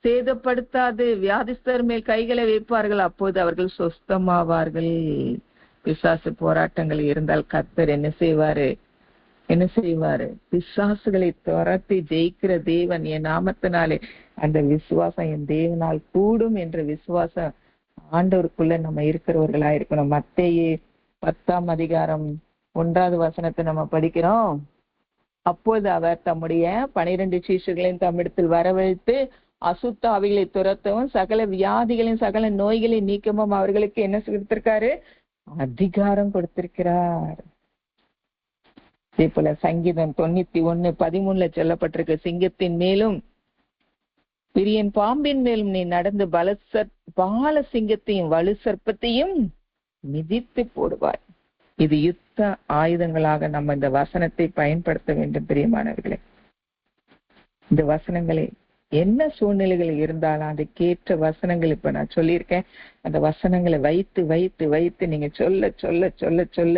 சேதப்படுத்தாது, வியாதிஸ்தர் மேல் கைகளை வைப்பார்கள், அப்போது அவர்கள் சொஸ்தமாவார்கள். பிசாசு போராட்டங்கள் இருந்தால் கர்த்தர் என்ன செய்வாரு? பிசாசுகளை துரத்தி ஜெயிக்கிற தேவன். என் நாமத்தினாலே அந்த விசுவாசம் என் தேவனால் கூடும் என்ற விசுவாசம் ஆண்டவருக்குள்ள நம்ம இருக்கிறவர்களா இருக்கணும். மத்தேயு 10ஆம் அதிகாரம் 1வது வசனத்தை நம்ம படிக்கிறோம். அப்போது அவர் தம்முடைய 12 சீஷர்களையும் தம்மிடத்தில் வரவழைத்து அசுத்த ஆவிகளை துரத்தவும் சகல வியாதிகளையும் சகல நோய்களையும் நீக்கவும் அவர்களுக்கு என்ன கொடுத்திருக்காரு? அதிகாரம் கொடுத்திருக்கிறார். அதே போல சங்கீதம் 91:13 சொல்லப்பட்டிருக்கு, சிங்கத்தின் மேலும் பிரியன் பாம்பின் மேலும் நீ நடந்து பால சிங்கத்தையும் வலு சர்ப்பத்தையும் மிதித்து போடுவாய். இது யுத்த ஆயுதங்களாக நம்ம இந்த வசனத்தை பயன்படுத்த வேண்டும். பிரியமானவர்களே, இந்த வசனங்களை என்ன சூழ்நிலைகள் இருந்தாலும் அதுக்கேற்ற வசனங்கள் இப்ப நான் சொல்லியிருக்கேன், அந்த வசனங்களை வைத்து வைத்து வைத்து நீங்க சொல்ல சொல்ல சொல்ல சொல்ல,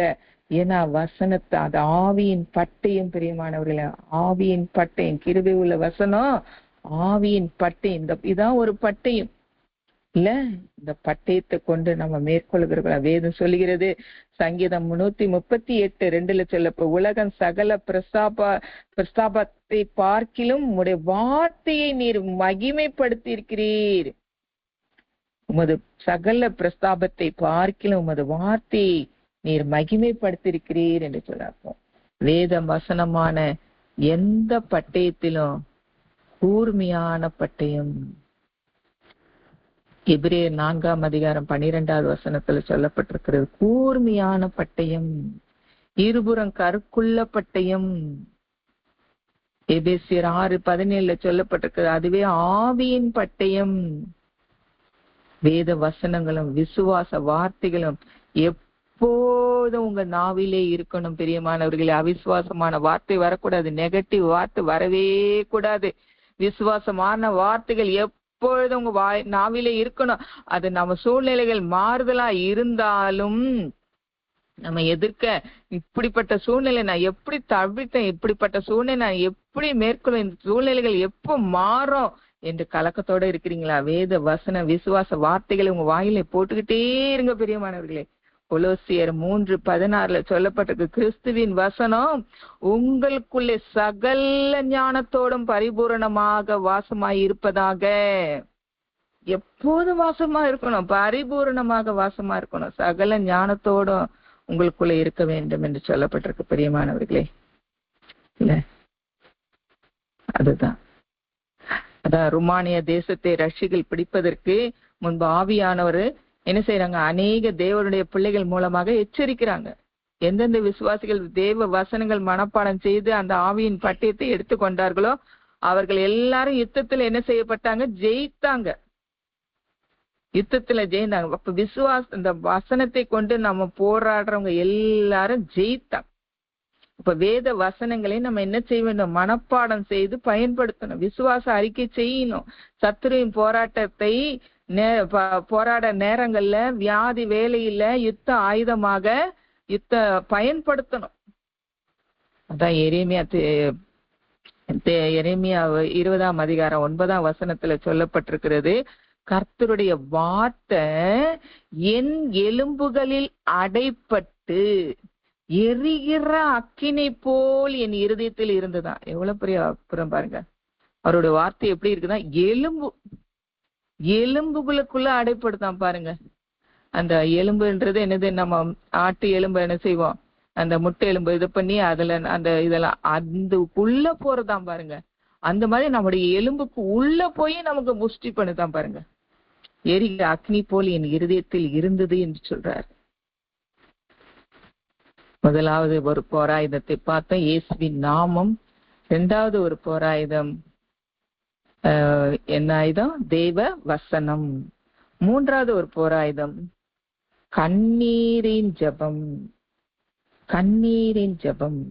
ஏன்னா வசனத்தை அது ஆவியின் பட்டயம். பிரியமானவர்களே, ஆவியின் பட்டயம், கிருபை உள்ள வசனம் ஆவியின் பட்டயம். இதான் ஒரு பட்டயம் இல்ல, இந்த பட்டயத்தை கொண்டு நம்ம மேற்கொள்கிற வேதம் சொல்லுகிறது. சங்கீதம் 138:2 சொல்லப்ப உலகம் சகல பிரஸ்தாபத்தை பார்க்கிலும் உம்முடைய வார்த்தையை நீர் மகிமைப்படுத்தி இருக்கிறீர். உமது சகல பிரஸ்தாபத்தை பார்க்கிலும் உமது வார்த்தையை நீர் மகிமைப்படுத்திருக்கிறீர் என்று சொல்றாங்க. வேத வசனமான எந்த பட்டயத்திலும் கூர்மையான பட்டயம். எபிரேயர் 4ஆம் அதிகாரம் 12வது வசனத்துல சொல்லப்பட்டிருக்கிறது, கூர்மையான பட்டயம், இருபுறம் கருக்குள்ள பட்டயம். எபேசியர் 6:17 சொல்லப்பட்டிருக்கிறது, அதுவே ஆவியின் பட்டயம். வேத வசனங்களும் விசுவாச வார்த்தைகளும் எப்போதும் உங்க நாவிலே இருக்கணும். பிரியமானவர்களே, அவிசுவாசமான வார்த்தை வரக்கூடாது, நெகட்டிவ் வார்த்தை வரவே கூடாது. விசுவாசமான வார்த்தைகள் எப்பொழுதும் உங்க நாவிலே இருக்கணும். அது நம்ம சூழ்நிலைகள் மாறுதலா இருந்தாலும் நம்ம எதிர்க்க இப்படிப்பட்ட சூழ்நிலை நான் எப்படி தவிர்த்தேன், இப்படிப்பட்ட சூழ்நிலை நான் எப்படி மேற்கொள்ள, இந்த சூழ்நிலைகள் எப்போ மாறும் என்று கலக்கத்தோட இருக்கிறீங்களா? வேத வசன விசுவாச வார்த்தைகளை உங்க வாயில போட்டுக்கிட்டே இருங்க பிரியமானவர்களே. கொலோசியர் 3:16 சொல்லப்பட்டிருக்கு, கிறிஸ்துவின் வசனம் உங்களுக்குள்ளே சகல ஞானத்தோடும் பரிபூரணமாக வாசமாய் இருப்பதாக. எப்போதும் வாசமா இருக்கணும், பரிபூரணமாக வாசமா இருக்கணும், சகல ஞானத்தோடும் உங்களுக்குள்ள இருக்க வேண்டும் என்று சொல்லப்பட்டிருக்கு பிரியமானவர்களே. இல்ல அதுதான் அதான் ருமானிய தேசத்தை ரஷ்யர்கள் பிடிப்பதற்கு முன்பு ஆவியானவர் என்ன செய்யறாங்க, அநேக தேவனுடைய பிள்ளைகள் மூலமாக எச்சரிக்கிறாங்க. எந்தெந்த விசுவாசிகள் தேவ வசனங்கள் மனப்பாடம் செய்து அந்த ஆவியின் பட்டயத்தை எடுத்துக்கொண்டார்களோ அவர்கள் எல்லாரும் யுத்தத்துல என்ன செய்யப்பட்டாங்க, ஜெயித்தாங்க. யுத்தத்துல ஜெயித்தாங்க. அப்ப இந்த வசனத்தை கொண்டு நம்ம போராடுறவங்க எல்லாரும் ஜெயித்தாங்க. இப்ப வேத வசனங்களை நம்ம என்ன செய்ய வேண்டும், மனப்பாடம் செய்து பயன்படுத்தணும், விசுவாச அறிக்கை செய்யணும். சத்துருவின் போராட்டத்தை போராட நேரங்கள்ல, வியாதி வேலையில யுத்த ஆயுதமாக பயன்படுத்தணும். அதான் எரேமியா 20:9 சொல்லப்பட்டிருக்கிறது, கர்த்தருடைய வார்த்தை என் எலும்புகளில் அடைப்பட்டு எரிகிற அக்கினை போல் என் இருதயத்தில் இருந்துதான். எவ்வளவு பெரிய அப்புறம் பாருங்க, அவருடைய வார்த்தை எப்படி இருக்குதான், எலும்புகளுக்குள்ள அடைப்படுத்தான் பாருங்க. அந்த எலும்புன்றது என்னது, நம்ம ஆட்டு எலும்பு என்ன செய்வோம், அந்த முட்டை எலும்பு இது பண்ணி அதுல அந்த இதெல்லாம் அந்த உள்ள போறதான் பாருங்க. அந்த மாதிரி நம்முடைய எலும்புக்கு உள்ள போய் நமக்கு புஷ்டி பண்ணுதான் பாருங்க. எரிகிற அக்னி போல் என் இருதயத்தில் இருந்தது என்று சொல்றார். முதலாவது ஒரு போராயுதத்தை பார்த்தோம், இயேசுவின் நாமம். இரண்டாவது ஒரு போராயுதம் என்ன ஆயுதம், தேவ வசனம். மூன்றாவது ஒரு போராயுதம் கண்ணீரின் ஜெபம். கண்ணீரின் ஜெபம்.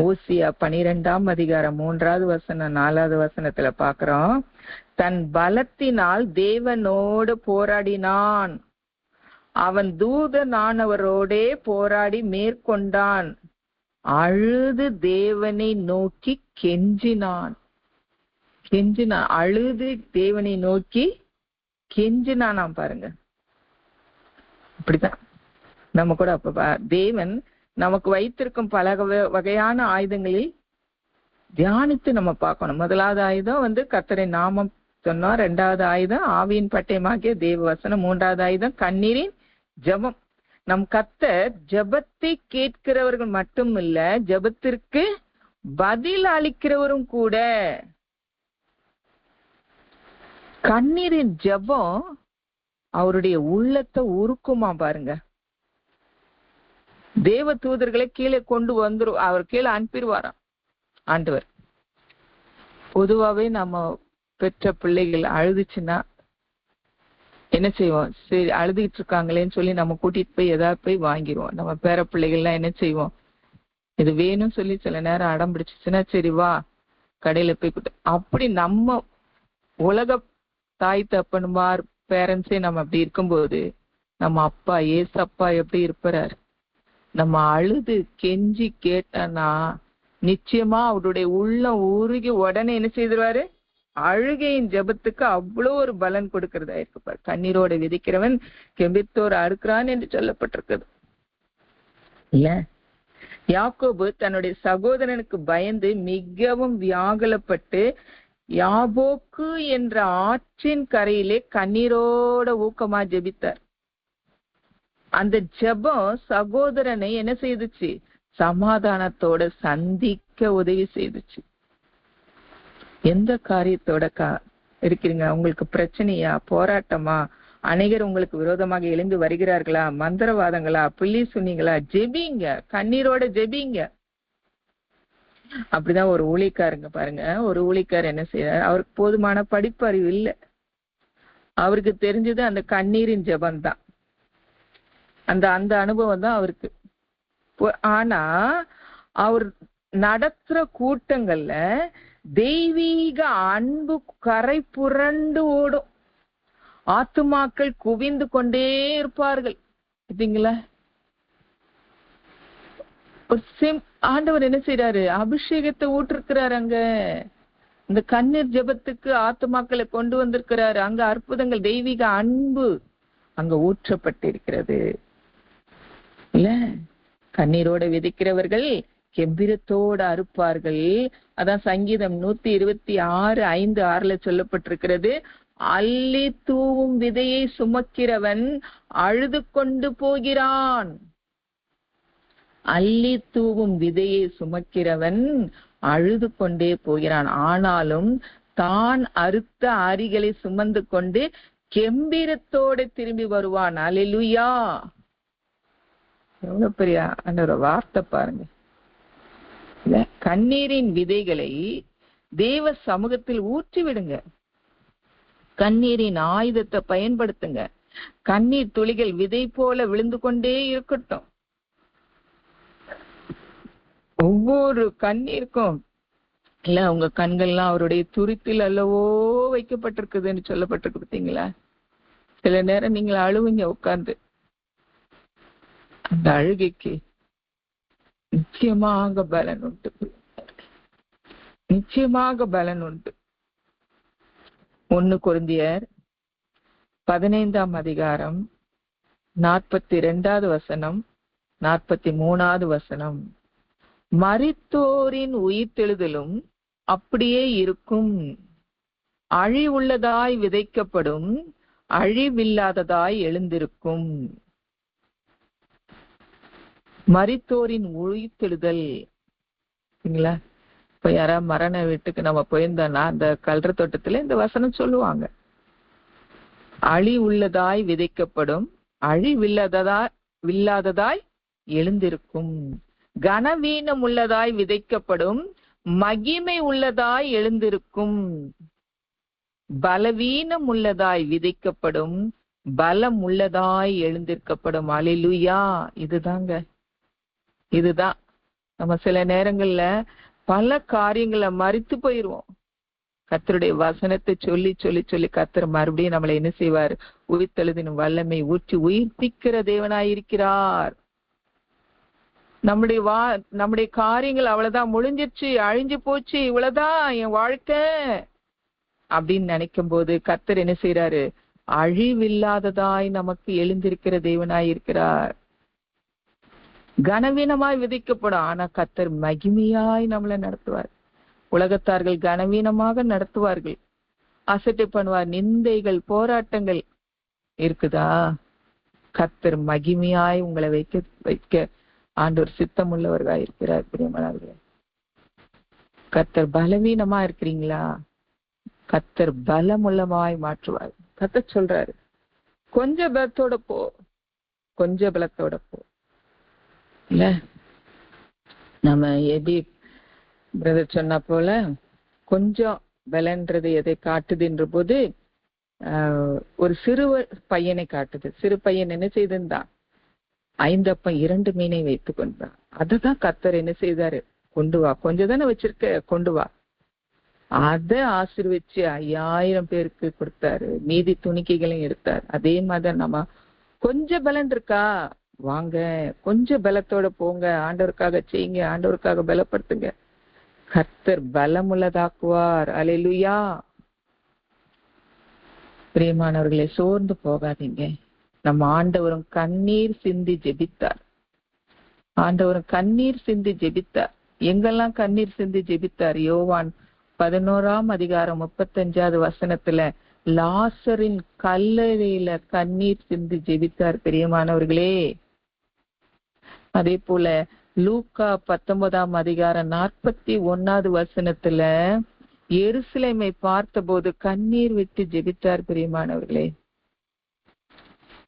ஓசியா 12:3 4 பாக்குறோம், தன் பலத்தினால் தேவனோடு போராடினான், அவன் தூதனானவரோடே போராடி மேற்கொண்டான், அழுது தேவனை நோக்கி கெஞ்சினான். அழுது தேவனை நோக்கி கெஞ்சினான் பாருங்க. இப்படிதான் நம்ம கூட அப்ப தேவன் நமக்கு வைத்திருக்கும் பல வகையான ஆயுதங்களில் தியானித்து நம்ம பார்க்கணும். முதலாவது ஆயுதம் கர்த்தரின் நாமம் சொன்னோம். இரண்டாவது ஆயுதம் ஆவியின் பட்டயமாகிய தேவ வசனம். மூன்றாவது ஆயுதம் கண்ணீரின் ஜெபம். நம் கர்த்தர் ஜெபத்தை கேட்கிறவர்கள் மட்டும் இல்ல, ஜெபத்திற்கு பதில் அளிக்கிறவரும் கூட. கண்ணீரின் ஜெபம் அவருடைய உள்ளத்தை உருக்குமா பாருங்க. தேவ தூதர்களை கீழே கொண்டு வந்துரும், அவர் கீழே அனுப்பிடுவாராம் ஆண்டவர். பொதுவாவே நம்ம பெற்ற பிள்ளைகள் அழுதுச்சுன்னா என்ன செய்வோம், சரி அழுதுகிட்டு இருக்காங்களேன்னு சொல்லி நம்ம கூட்டிட்டு போய் ஏதாவது போய் வாங்கிடுவோம். நம்ம பேர பிள்ளைகள்லாம் என்ன செய்வோம், இது வேணும்னு சொல்லி சில நேரம் அடம் பிடிச்சிச்சுன்னா சரி வா கடையில போய் அப்படி நம்ம உலக தாய் தப்பனுமார் பேரண்ட்ஸே நம்ம அப்படி இருக்கும்போது நம்ம அப்பா ஏசப்பா எப்படி இருப்பார், நம்ம அழுது கெஞ்சி கேட்டனா நிச்சயமா அவருடைய உள்ளம் உருகி உடனே என்ன செய்திருவாரு, அழுகையின் ஜெபத்துக்கு அவ்வளோ ஒரு பலன் கொடுக்கறதா இருக்குப்பார். கண்ணீரோட விதைக்கிறவன் கெம்பித்தோர் அறுக்கிறான் என்று சொல்லப்பட்டிருக்குது இல்ல. யாக்கோபு தன்னுடைய சகோதரனுக்கு பயந்து மிகவும் வியாகுலப்பட்டு யாபோக்கு என்ற ஆற்றின் கரையிலே கண்ணீரோட ஊக்கமா ஜெபித்தார். அந்த ஜெபம் சகோதரனை என்ன செய்துச்சு, சமாதானத்தோட சந்திக்க உதவி செய்துச்சு. எந்த காரியத்தோட இருக்கிறீங்க, உங்களுக்கு பிரச்சனையா, போராட்டமா, அநேகர் உங்களுக்கு விரோதமாக எழுந்து வருகிறார்களா, மந்திரவாதங்களா, புள்ளி சுனிங்களா, ஜெபிங்க, கண்ணீரோட ஜெபிங்க. அப்படிதான் ஒரு ஊழியக்காரங்க பாருங்க, ஒரு ஊழியக்காரர் என்ன செய்யறாரு, அவருக்கு போதுமான படிப்பறிவு இல்லை, அவருக்கு தெரிஞ்சது அந்த கண்ணீரின் ஜெபம் தான், அந்த அனுபவம் தான் அவருக்கு. ஆனா அவர் நடத்துற கூட்டங்கள்ல தெய்வீக அன்பு கரை புரண்டு ஓடும். ஆத்துமாக்கள் குவிந்து கொண்டே இருப்பார்கள். பார்த்தீங்களா? ஆண்டவர் என்ன செய்யறாரு? அபிஷேகத்தை ஊற்றிருக்கிறாரு. அங்க இந்த கண்ணீர் ஜெபத்துக்கு ஆத்துமாக்களை கொண்டு வந்திருக்கிறாரு. அங்க அற்புதங்கள், தெய்வீக அன்பு அங்க ஊற்றப்பட்டிருக்கிறது. இல்ல, கண்ணீரோட விதைக்கிறவர்கள் கெம்பீரத்தோட அறுப்பார்கள். அதான் சங்கீதம் 126:5-6 சொல்லப்பட்டிருக்கிறது. அள்ளி தூவும் விதையை சுமக்கிறவன் அழுது கொண்டு போகிறான். அள்ளி தூவும் விதையை சுமக்கிறவன் அழுது கொண்டே போகிறான். ஆனாலும் தான் அறுத்த அரிகளை சுமந்து கொண்டு கெம்பீரத்தோட திரும்பி வருவான். அல்லேலூயா! எவ்வளவு பெரிய அந்த வார்த்தை பாருங்க. கண்ணீரின் விதைகளை தேவ சமூகத்தில் ஊற்றி விடுங்க. கண்ணீரின் ஆயுதத்தை பயன்படுத்துங்க. கண்ணீர் துளிகள் விதை போல விழுந்து கொண்டே இருக்கட்டும். ஒவ்வொரு கண்ணீருக்கும் இல்ல, உங்க கண்கள்லாம் அவருடைய துருத்தில் அல்லவோ வைக்கப்பட்டிருக்குதுன்னு சொல்லப்பட்டிருக்கு. பார்த்தீங்களா? சில நேரம் நீங்க அழுவீங்க உட்கார்ந்து. அந்த அழுகைக்கு நிச்சயமாக பலன் உண்டு. நிச்சயமாக பலன் உண்டு. 1 கொரிந்தியர் 15 42 43 மரித்தோரின் உயிர்த்தெழுதலும் அப்படியே இருக்கும். அழிவுள்ளதாய் விதைக்கப்படும், அழிவில்லாததாய் எழுந்திருக்கும். மரித்தோரின் உயிர்த்தெழுதல். இப்ப யாராவது மரண வீட்டுக்கு நம்ம போயிருந்தோம்னா அந்த கல்ற தோட்டத்துல இந்த வசனம் சொல்லுவாங்க. அழிவுள்ளதாய் விதைக்கப்படும், அழிவில்லாததாய் எழுந்திருக்கும். கனவீனம் உள்ளதாய் விதைக்கப்படும், மகிமை உள்ளதாய் எழுந்திருக்கும். பலவீனம் உள்ளதாய் விதைக்கப்படும், பலம் உள்ளதாய் எழுந்திருக்கப்படும். அல்லேலூயா! இதுதான் நம்ம சில நேரங்கள்ல பல காரியங்களை மறித்து போயிருவோம். கர்த்தருடைய வசனத்தை சொல்லி சொல்லி சொல்லி கர்த்தர் மறுபடியும் நம்மளை என்ன செய்வார்? உயிர்த்தெழுதின் வல்லமை ஊற்றி உயிர்ப்பிக்கிற தேவனாயிருக்கிறார். நம்முடைய காரியங்கள் அவ்வளவுதான், முடிஞ்சிருச்சு, அழிஞ்சு போச்சு, இவ்வளவுதான் என் வாழ்க்கை அப்படின்னு நினைக்கும் போது கர்த்தர் என்ன செய்யறாரு? அழிவில்லாததாய் நமக்கு எழுந்திருக்கிற தேவனாயிருக்கிறார். கனவீனமாய் விதைக்கப்படும், ஆனா கர்த்தர் மகிமையாய் நம்மளை நடத்துவார். உலகத்தார்கள் கனவீனமாக நடத்துவார்கள், அசட்டை பண்ணுவார், நிந்தைகள், போராட்டங்கள் இருக்குதா? கர்த்தர் மகிமையாய் உங்களை வைக்க ஆண்டவர் சித்தம் உள்ளவர்களாக இருக்கிறார். பிரியமானவர்களே, கர்த்தர் பலவீனமா இருக்கிறீங்களா? கர்த்தர் பலமுள்ளமாய் மாற்றுவார். கர்த்தர் சொல்றாரு, கொஞ்ச பலத்தோட போ, கொஞ்ச பலத்தோட போ. இல்ல, நம்ம எப்படி பிரதர் சொன்ன போல கொஞ்சம் பலன்றது எதை காட்டுதுன்ற போது ஒரு சிறு பையனை காட்டுது. சிறு பையன் என்ன செய்திருந்தான்? 5 அப்பம் 2 மீனை வைத்து கொண்டான். அததான் கர்த்தர் என்ன செய்தாரு? கொண்டு வா, கொஞ்சம் தானே வச்சிருக்க, கொண்டு வா. அதை ஆசீர்வச்சு 5000 பேருக்கு கொடுத்தாரு. மீதி துணிக்கைகளையும் எடுத்தார். அதே மாதிரி நம்ம கொஞ்சம் பலன் இருக்கா, வாங்க, கொஞ்சம் பலத்தோட போங்க, ஆண்டவருக்காக செய்யுங்க, ஆண்டவருக்காக பலப்படுத்துங்க. கர்த்தர் பலமுள்ளதாக்குவார். அல்லேலூயா! பிரியமானவர்களே, சோர்ந்து போகாதீங்க. நம்ம ஆண்டவரும் கண்ணீர் சிந்தி ஜெபித்தார். ஆண்டவரும் கண்ணீர் சிந்தி ஜெபித்தார். எங்கெல்லாம் கண்ணீர் சிந்தி ஜெபித்தார்? யோவான் 11:35 லாசரின் கல்லறையில கண்ணீர் சிந்தி ஜெபித்தார். பிரியமானவர்களே, அதே போல லூக்கா 19:41 எருசலேமை பார்த்த போது கண்ணீர் விட்டு ஜெபித்தார். பிரியமானவர்களே,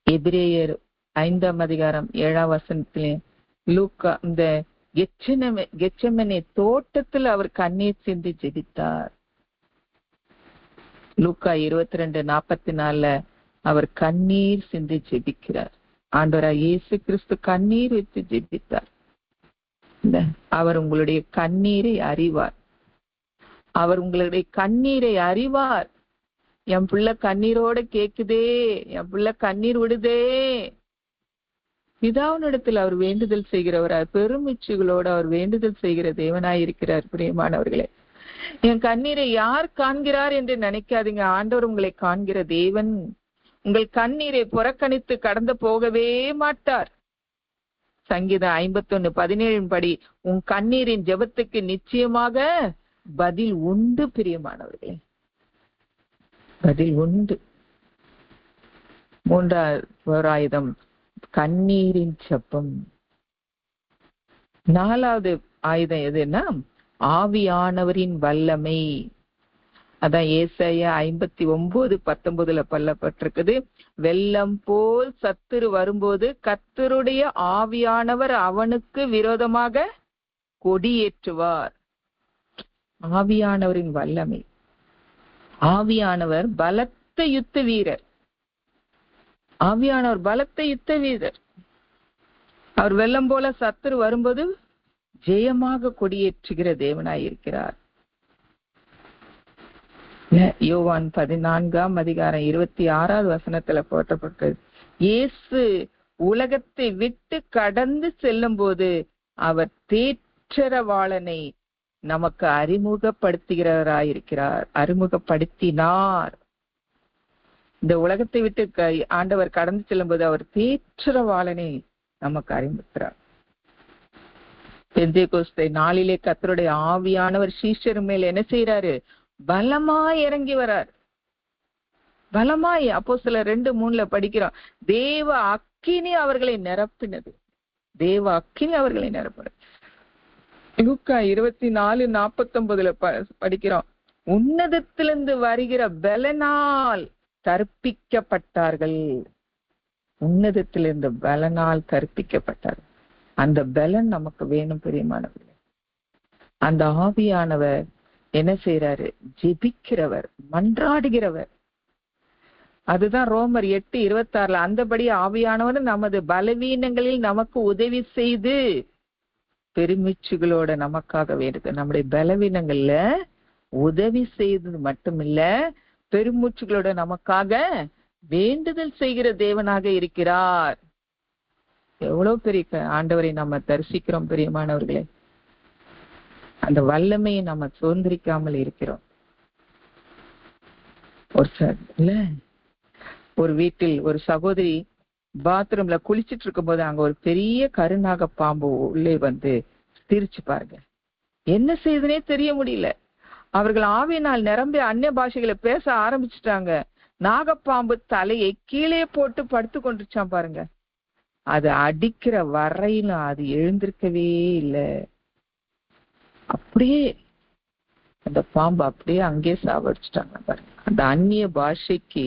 எபிரேயர் 5:7 லூக்கா இந்த கெத்செமனே தோட்டத்தில் அவர் கண்ணீர் சிந்தி ஜெபித்தார். லூக்கா 22:44 அவர் கண்ணீர் சிந்தி ஜெபிக்கிறார். ஆண்டவராய் இயேசு கிறிஸ்து கண்ணீர் விட்டு ஜெபித்தார். அவர் உங்களுடைய கண்ணீரை அறிவார். அவர் உங்களுடைய கண்ணீரை அறிவார். என் பிள்ளை கண்ணீரோட கேக்குதே, என் பிள்ளை கண்ணீர் விடுதே. பிதாவினிடத்தில் அவர் வேண்டுதல் செய்கிறவரார், பெருமிச்சுகளோடு அவர் வேண்டுதல் செய்கிற தேவனாய் இருக்கிறார். பிரியமானவர்களே, என் கண்ணீரை யார் காண்கிறார் என்று நினைக்காதீங்க. ஆண்டவர் உங்களை காண்கிற தேவன். உங்கள் கண்ணீரை புறக்கணித்து கடந்து போகவே மாட்டார். சங்கீதம் 51:17 படி உன் கண்ணீரின் ஜெபத்துக்கு நிச்சயமாக பதில் உண்டு. பிரியமானவர்களே, பதில் உண்டு. 3வது ஆயுதம் கண்ணீரின் ஜெபம். 4வது ஆயுதம் எதுன்னா ஆவியானவரின் வல்லமை. அதான் ஏசாயா 59:19 பல்லப்பட்டிருக்குது. வெள்ளம் போல் சத்துரு வரும்போது கர்த்தருடைய ஆவியானவர் அவனுக்கு விரோதமாக கொடியேற்றுவார். ஆவியானவரின் வல்லமை. ஆவியானவர் பலத்த யுத்த வீரர். ஆவியானவர் பலத்த யுத்த வீரர். அவர் வெள்ளம் போல சத்துரு வரும்போது ஜெயமாக கொடியேற்றுகிற தேவனாய் இருக்கிறார். யோவான் 14:26 போட்டப்பட்டது. இயேசு உலகத்தை விட்டு கடந்து செல்லும் போது அவர் தேற்றரவாளனை நமக்கு அறிமுகப்படுத்துகிறவராயிருக்கிறார். அறிமுகப்படுத்தினார். இந்த உலகத்தை விட்டு ஆண்டவர் கடந்து செல்லும் போது அவர் தேற்றரவாளனை நமக்கு அறிமுகிறார். பெந்தேகோஸ்தே நாளிலே கர்த்தருடைய ஆவியானவர் சீஷர் மேல் என்ன செய்யறாரு? பலமாய் இறங்கி வரார். பலமாய். அப்போஸ்தலர் 2:3 படிக்கிறோம். தேவ அக்கினி அவர்களை நிரப்பினது. தேவ அக்கினி அவர்களை நிரப்பினது. லூக்கா 24:49 படிக்கிறோம். உன்னதத்திலிருந்து வருகிற பலனால் கற்பிக்கப்பட்டார்கள். உன்னதத்திலிருந்து பலனால் கற்பிக்கப்பட்டார்கள். அந்த பலன் நமக்கு வேணும் பிரியமானவர்களே. அந்த ஆவியானவர் என்ன செய்யறாரு? ஜெபிக்கிறவர், மன்றாடுகிறவர். அதுதான் ரோமர் 8:26 அந்தபடி ஆவியானவர் நமது பலவீனங்களில் நமக்கு உதவி செய்து பெருமிச்சுகளோட நமக்காக வேண்டுது. நம்முடைய பலவீனங்கள்ல உதவி செய்தது மட்டுமில்ல, பெருமூச்சுகளோட நமக்காக வேண்டுதல் செய்கிற தேவனாக இருக்கிறார். எவ்வளவு பெரிய ஆண்டவரை நம்ம தரிசிக்கிறோம் பிரியமானவர்களே. அந்த வல்லமையை நம்ம சுதந்திரிக்காமல் இருக்கிறோம். ஒரு வீட்டில் ஒரு சகோதரி பாத்ரூம்ல குளிச்சிட்டு இருக்கும் போது அங்க ஒரு பெரிய கருநாக பாம்பு உள்ளே வந்து சிரிச்சு பாருங்க. என்ன செய்யுதுன்னே தெரிய முடியல. அவர்கள் ஆவியினால் நிரம்பி அந்நிய பாஷைகளை பேச ஆரம்பிச்சுட்டாங்க. நாகப்பாம்பு தலையை கீழே போட்டு படுத்து கொண்டுச்சான் பாருங்க. அது அடிக்கிற வரையிலும் அது எழுந்திருக்கவே இல்லை. அப்படியே அந்த பாம்பு அப்படியே அங்கேயே சாவடிச்சுட்டாங்க பாருங்க. அந்த அந்நிய பாஷைக்கு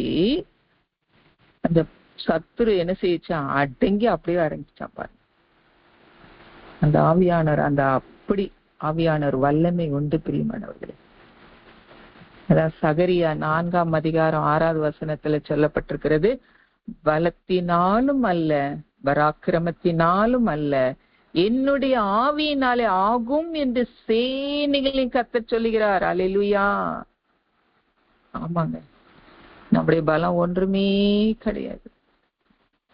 அந்த சத்துரு என்ன செய்யச்சான்? அடங்கி அப்படியே அடங்கிச்சான் பாருங்க. அந்த ஆவியானவர், அந்த அப்படி ஆவியானவர் வல்லமை உண்டு பிரியமானவர்களே. அதான் சகரியா 4:6 சொல்லப்பட்டிருக்கிறது. பலத்தினாலும் அல்ல, பராக்கிரமத்தினாலும் அல்ல, என்னுடைய ஆவியினாலே ஆகும் என்று சேனைகளின் கர்த்தர் சொல்லுகிறார். அல்லேலூயா. ஆமாங்க, நம்முடைய பலம் ஒன்றுமே கிடையாது,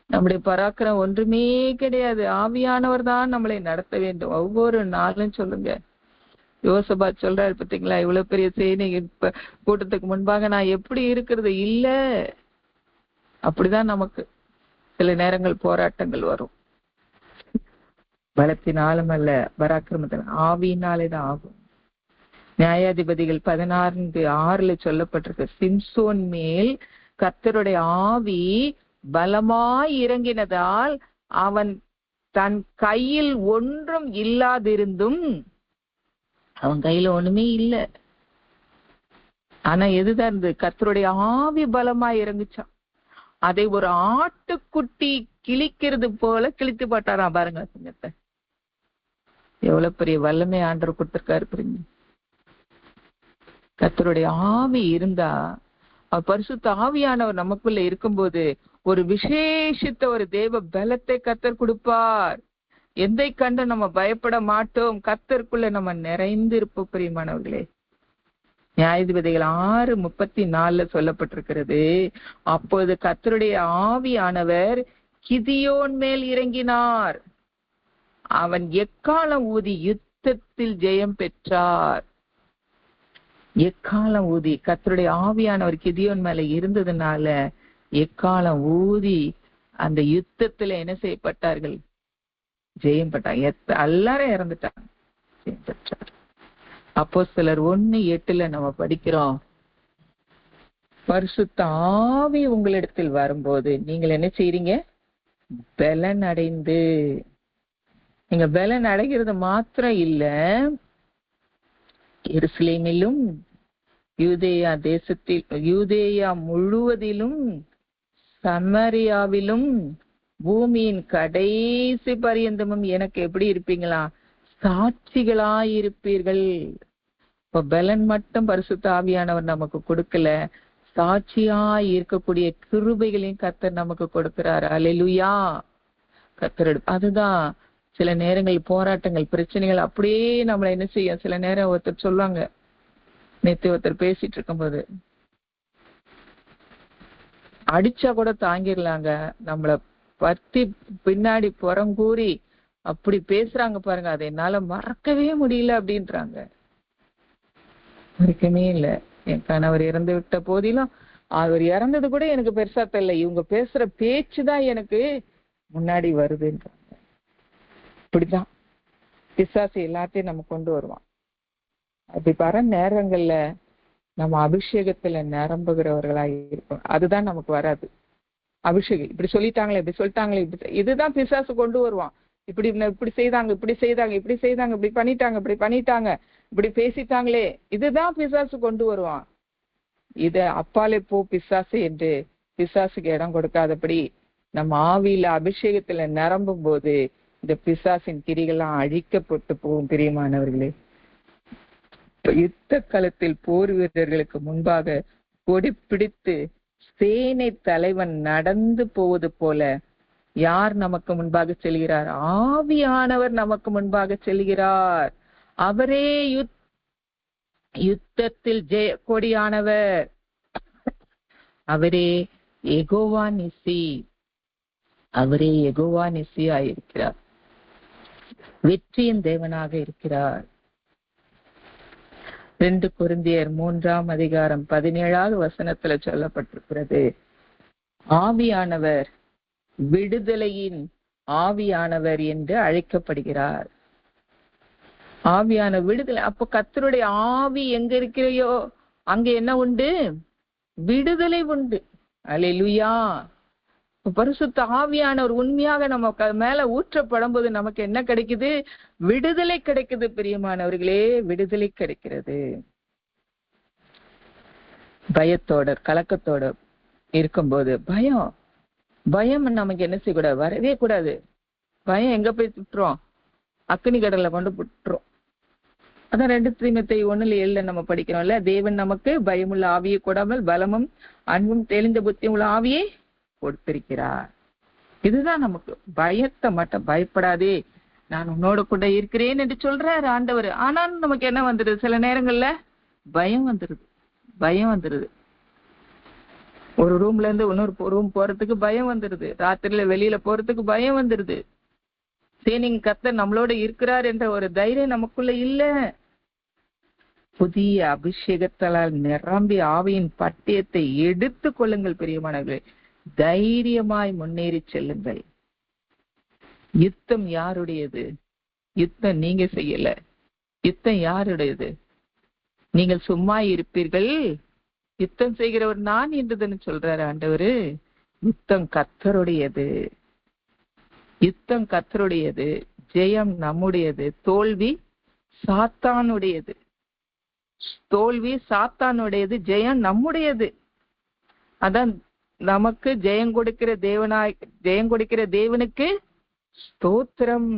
நம்முடைய பராக்கிரம் ஒன்றுமே கிடையாது. ஆவியானவர் தான் நம்மளை நடத்த வேண்டும் ஒவ்வொரு நாளும். சொல்லுங்க, யோசபாத் சொல்றாரு பார்த்தீங்களா, இவ்வளவு பெரிய சேனை கூட்டத்துக்கு முன்பாக நான் எப்படி இருக்கிறது? இல்ல, அப்படிதான் நமக்கு சில நேரங்கள் போராட்டங்கள் வரும். பலத்தினாலும் அல்ல, பராக்கிரமத்தின் ஆவியினாலேதான் ஆகும். நியாயாதிபதிகள் 16:6 சொல்லப்பட்டிருக்கு. சிம்சோன் மேல் கர்த்தருடைய ஆவி பலமாய் இறங்கினதால் அவன் தன் கையில் ஒன்றும் இல்லாதிருந்தும், அவன் கையில ஒண்ணுமே இல்லை, ஆனா எதுதான் இருந்தது? கர்த்தருடைய ஆவி பலமாய் இறங்குச்சான். அதை ஒரு ஆட்டுக்குட்டி கிழிக்கிறது போல கிழித்து போட்டாராம் பாருங்க சிங்கத்தை. எவ்வளவு பெரிய வல்லமை ஆண்டவர் கொடுத்திருக்காரு பாருங்க. கர்த்தருடைய ஆவி இருந்தா, பரிசுத்த ஆவியானவர் நமக்குள்ள இருக்கும்போது ஒரு விசேஷித்த ஒரு தேவ பலத்தை கர்த்தர் கொடுப்பார். எதை கண்டு நம்ம பயப்பட மாட்டோம். கர்த்தருக்குள்ள நம்ம நிறைந்து இருப்போம் பிரியமானவர்களே. நியாயாதிபதிகள் 6:34 சொல்லப்பட்டிருக்கிறது. அப்போது கர்த்தருடைய ஆவியானவர் கிதியோன் மேல் இறங்கினார். அவன் எக்காலம் ஊதி யுத்தத்தில் ஜெயம் பெற்றார். எக்காலம் ஊதி, கர்த்தருடைய ஆவியானவர் கிதியோன் மேல இருந்ததுனால எக்காலம் ஊதி அந்த யுத்தத்துல என்ன செய்யப்பட்டார்கள்? ஜெயம் பெற்றாங்க. எல்லாரும் இறந்துட்டாங்க, ஜெயம் பெற்றார். அப்போஸ்தலர் 1:8 நம்ம படிக்கிறோம், பரிசுத்த ஆவி உங்களிடத்தில் வரும்போது நீங்கள் என்ன செய்றீங்க? பலன் அடைந்து. நீங்க பலன் அடைகிறது மாத்திரம் இல்ல, எருசலேமிலும் யூதேயா தேசத்தில், யூதேயா முழுவதிலும், சமரியாவிலும், பூமியின் கடைசி பரியந்தமும் எனக்கு எப்படி இருப்பீங்களா? சாட்சிகளாயிருப்பீர்கள். இப்ப பலன் மட்டும் பரிசுத்த ஆவியானவர் நமக்கு கொடுக்கல, சாட்சியாய் இருக்கக்கூடிய கிருபைகளையும் கர்த்தர் நமக்கு கொடுக்கிறார். அல்லேலூயா. கர்த்தர் அதுதான் சில நேரங்கள் போராட்டங்கள், பிரச்சனைகள் அப்படியே நம்மளை என்ன செய்யும். சில நேரம் ஒருத்தர் சொல்லுவாங்க, நேத்து ஒருத்தர் பேசிட்டு இருக்கும்போது, அடிச்சா கூட தாங்கிடலாங்க, நம்மளை பத்தி பின்னாடி புறங்கூறி அப்படி பேசுறாங்க பாருங்க, அதை என்னால மறக்கவே முடியல அப்படின்றாங்க. மறக்கவே இல்ல. என் கணவர் இறந்து விட்ட போதிலும் அவர் இறந்தது கூட எனக்கு பெருசா தெரியல, இவங்க பேசுற பேச்சுதான் எனக்கு முன்னாடி வருதுன்றாங்க. இப்படிதான் பிசாசு எல்லாத்தையும் நம்ம கொண்டு வருவான். அப்படி வர நேரங்கள்ல நம்ம அபிஷேகத்துல நிரம்புகிறவர்களா இருக்கணும். அதுதான் நமக்கு வராது. அபிஷேகம் இப்படி சொல்லிட்டாங்களே, இப்படி சொல்லிட்டாங்களே, இதுதான் பிசாசு கொண்டு வருவான். இப்படி செய்தாங்க, இப்படி செய்தாங்க, இப்படி செய்தாங்க, இப்படி பண்ணிட்டாங்க, இப்படி பண்ணிட்டாங்க, இப்படி பேசிட்டாங்களே, இதுதான் பிசாசு கொண்டு வருவான். இத அப்பாலே போ பிசாசு என்று பிசாசுக்கு இடம் கொடுக்காதபடி நம்ம ஆவியில அபிஷேகத்துல நிரம்பும் போது இந்த பிசாசின் கிரிகள்லாம் அழிக்கப்பட்டு போகும். பிரியமானவர்களே, யுத்த களத்தில் போர் வீரர்களுக்கு முன்பாக கொடி பிடித்து சேனை தலைவன் நடந்து போவது போல யார் நமக்கு முன்பாக செல்கிறார்? ஆவியானவர் நமக்கு முன்பாக செல்கிறார். அவரே யுத்தத்தில் ஜெய கொடியானவர். அவரே யெகோவா நிசி. அவரே யெகோவா நிசியாயிருக்கிறார், வெற்றியின் தேவனாக இருக்கிறார். 2 கொரிந்தியர் 3:17 சொல்லப்பட்டிருக்கிறது, ஆவியானவர் விடுதலையின் ஆவியானவர் என்று அழைக்கப்படுகிறார். ஆவியான விடுதலை. அப்ப கர்த்தருடைய ஆவி எங்க இருக்கிறையோ அங்க என்ன உண்டு? விடுதலை உண்டு. அல்லேலூயா. பரிசுத்த ஆவியானவர் உண்மையாக நம்ம மேல ஊற்றப்படும் போது நமக்கு என்ன கிடைக்குது? விடுதலை கிடைக்குது. பிரியமானவர்களே, விடுதலை கிடைக்கிறது. பயத்தோட கலக்கத்தோட இருக்கும்போது பயம் நமக்கு என்ன செய்யக்கூடாது? வரவே கூடாது. பயம் எங்க போய் விட்டுரும்? அக்கினி கடல்ல கொண்டு விட்டுரும். அதான் 2 தீமோத்தேயு 1:7 நம்ம படிக்கிறோம்ல, தேவன் நமக்கு பயமுள்ள ஆவியை கொடாமல் பலமும் அன்பும் தெளிந்த புத்தியும் உள்ள ஆவியை கொடுத்திருக்கிறார். இதுதான் நமக்கு. பயத்தை மட்டும் பயப்படாதே, நான் உன்னோட கூட இருக்கிறேன் என்று சொல்றாரு ஆண்டவர். ஆனாலும் நமக்கு என்ன வந்துடுது? சில நேரங்கள்ல பயம் வந்துருது. ஒரு ரூம்ல இருந்து இன்னொரு ரூம் போறதுக்கு பயம் வந்துருது. ராத்திரியில வெளியில போறதுக்கு பயம் வந்துருது. சேனிங் கர்த்தர் நம்மளோட இருக்கிறார் என்ற ஒரு தைரியம் நமக்குள்ள இல்ல. புதிய அபிஷேகத்தால் நிரம்பி ஆவியின் பட்டயத்தை எடுத்து கொள்ளுங்கள். பிரியமானவர்களே, தைரியமாய் முன்னேறி செல்லுங்கள். யுத்தம் யாருடையது? யுத்தம் நீங்க செய்யல. யுத்தம் யாருடையது? நீங்கள் சும்மா இருப்பீர்கள், யுத்தம் செய்கிறவர் நான் என்றுதானே சொல்றாரு ஆண்டவரு. யுத்தம் கர்த்தருடையது. யுத்தம் கர்த்தருடையது. ஜெயம் நம்முடையது. தோல்வி சாத்தானுடையது. ஜெயம் நம்முடையது. அதான் நமக்கு ஜெயம் கொடுக்கிற தேவனுக்கு ஸ்தோத்திரம்.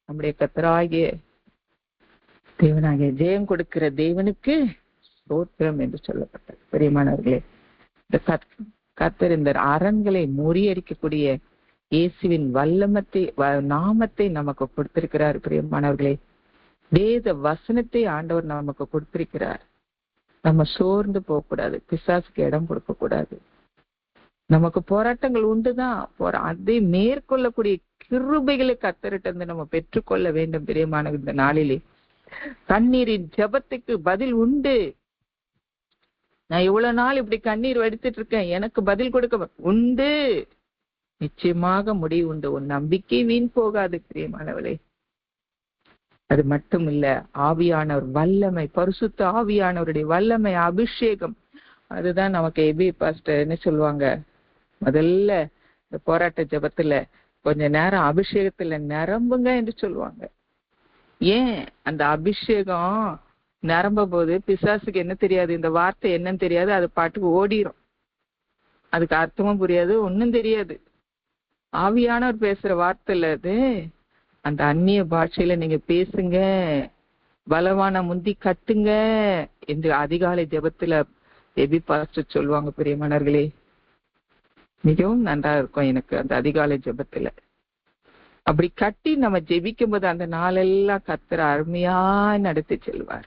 நம்முடைய கர்த்தராகிய தேவனாகிய ஜெயம் கொடுக்கிற தேவனுக்கு ஸ்தோத்திரம் என்று சொல்லப்பட்டது. பிரியமானவர்களே, இந்த கர்த்தர் இந்த அரண்களை முறியடிக்கக்கூடிய இயேசுவின் நாமத்தை நமக்கு கொடுத்திருக்கிறார். பிரியமானவர்களே, வேத வசனத்தை ஆண்டவர் நமக்கு கொடுத்திருக்கிறார். நம்ம சோர்ந்து போக கூடாது, பிசாசுக்கு இடம் கொடுக்க கூடாது. நமக்கு போராட்டங்கள் உண்டுதான், அதை மேற்கொள்ளக்கூடிய கிருபைகளை கர்த்தரிட்டு நம்ம பெற்றுக்கொள்ள வேண்டும். பிரியமான இந்த நாளிலே கண்ணீரின் ஜெபத்துக்கு பதில் உண்டு. நான் இவ்வளவு நாள் இப்படி கண்ணீர் வடித்துட்டு இருக்கேன், எனக்கு பதில் கொடுக்க உண்டு. நிச்சயமாக முடிவு உண்டு. உன் நம்பிக்கை வீண் போகாது பிரியமானவளே. அது மட்டும் இல்ல, ஆவியானவர் வல்லமை, பரிசுத்த ஆவியானவருடைய வல்லமை, அபிஷேகம், அதுதான் நமக்கு எபி பாஸ்டர் என்ன சொல்லுவாங்க, முதல்ல இந்த போராட்ட ஜெபத்துல கொஞ்ச நேரம் அபிஷேகத்துல நிரம்புங்க என்று சொல்லுவாங்க. ஏன் அந்த அபிஷேகம் நிரம்ப போது பிசாசுக்கு என்ன தெரியாது, இந்த வார்த்தை என்னன்னு தெரியாது, அது பாட்டுக்கு ஓடிரும். அதுக்கு அர்த்தமும் புரியாது, ஒன்னும் தெரியாது. ஆவியானவர் பேசுற வார்த்தை இல்ல அது. அந்த அந்நிய பாஷையில நீங்க பேசுங்க, பலவான முந்தி கட்டுங்க என்று அதிகாலை ஜெபத்துல எபி பாஸ்டர் சொல்லுவாங்க. பிரியமானவர்களே, மிகவும் நன்றா இருக்கும் எனக்கு அந்த அதிகாலை ஜெபத்துல. அப்படி கட்டி நம்ம ஜெபிக்கும் போது அந்த நாளெல்லாம் கர்த்தர் அருமையாய் நடத்தி செல்வார்,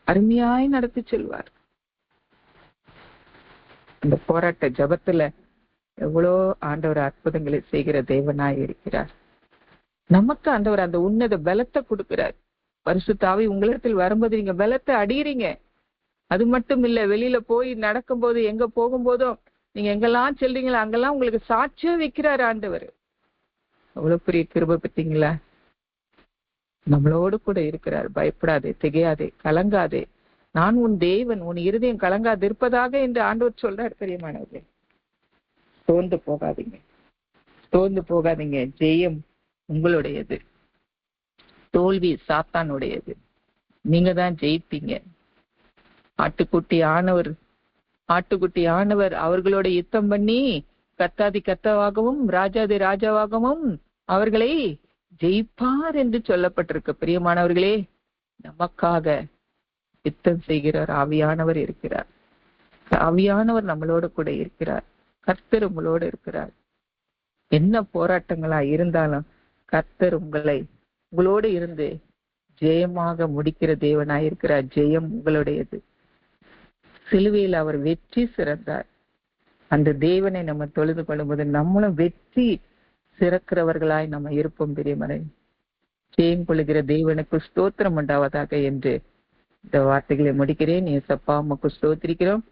அருமையாய் நடத்தி செல்வார். அந்த போராட்ட ஜெபத்துல எவ்வளோ ஆண்டவர் அற்புதங்களை செய்கிற தேவனாய் இருக்கிறார். நமக்கு ஆண்டவர் அந்த உன்னத பலத்தை கொடுக்கிறார். பரிசுத்த ஆவி உங்களிடத்தில் வரும்போது நீங்க பலத்தை அடையிறீங்க. அது மட்டும் இல்ல, வெளியில போய் நடக்கும் போது, எங்க போகும்போதும், நீங்க எங்கெல்லாம் செல்றீங்களோ அங்கெல்லாம் உங்களுக்கு சாட்சியா வைக்கிறார் ஆண்டவர். அவ்வளவு பெரிய கிருபை பெற்றீங்களா? நம்மளோடு கூட இருக்கிறார். பயப்படாதே, திகையாதே, கலங்காதே, நான் உன் தேவன், உன் இருதயம் கலங்காது இருப்பதாக என்று ஆண்டவர் சொல்றார். பிரியமானவர்களே, சோர்ந்து போகாதீங்க, சோர்ந்து போகாதீங்க. ஜெயம் உங்களுடையது, தோல்வி சாத்தானுடையது. நீங்க தான் ஜெயிப்பீங்க. ஆட்டுக்குட்டி ஆனவர் அவர்களோட யுத்தம் பண்ணி கர்த்தாதி கர்த்தாவாகவும் ராஜாதி ராஜாவாகவும் அவர்களை ஜெயிப்பார் என்று சொல்லப்பட்டிருக்கு. பிரியமானவர்களே, நமக்காக யுத்தம் செய்கிறார் ஆவியானவர் இருக்கிறார். ஆவியானவர் நம்மளோட கூட இருக்கிறார். கர்த்தர் உங்களோடு இருக்கிறார். என்ன போராட்டங்களா இருந்தாலும் கர்த்தர் உங்களோடு இருந்து ஜெயமாக முடிக்கிற தேவனாய் இருக்கிறார். ஜெயம் உங்களுடையது. சிலுவையில் அவர் வெற்றி சிறந்தார். அந்த தேவனை நம்ம தொழுது கொள்ளும்போது நம்மளும் வெற்றி சிறக்கிறவர்களாய் நம்ம இருப்போம். பிரியமனை, ஜெயம் கொள்ளுகிற தேவனுக்கு ஸ்தோத்திரம் உண்டாவதாக என்று இந்த வார்த்தைகளை முடிக்கிறேன். ஏசப்பா, உமக்கு ஸ்தோத்திரிக்கிறோம்.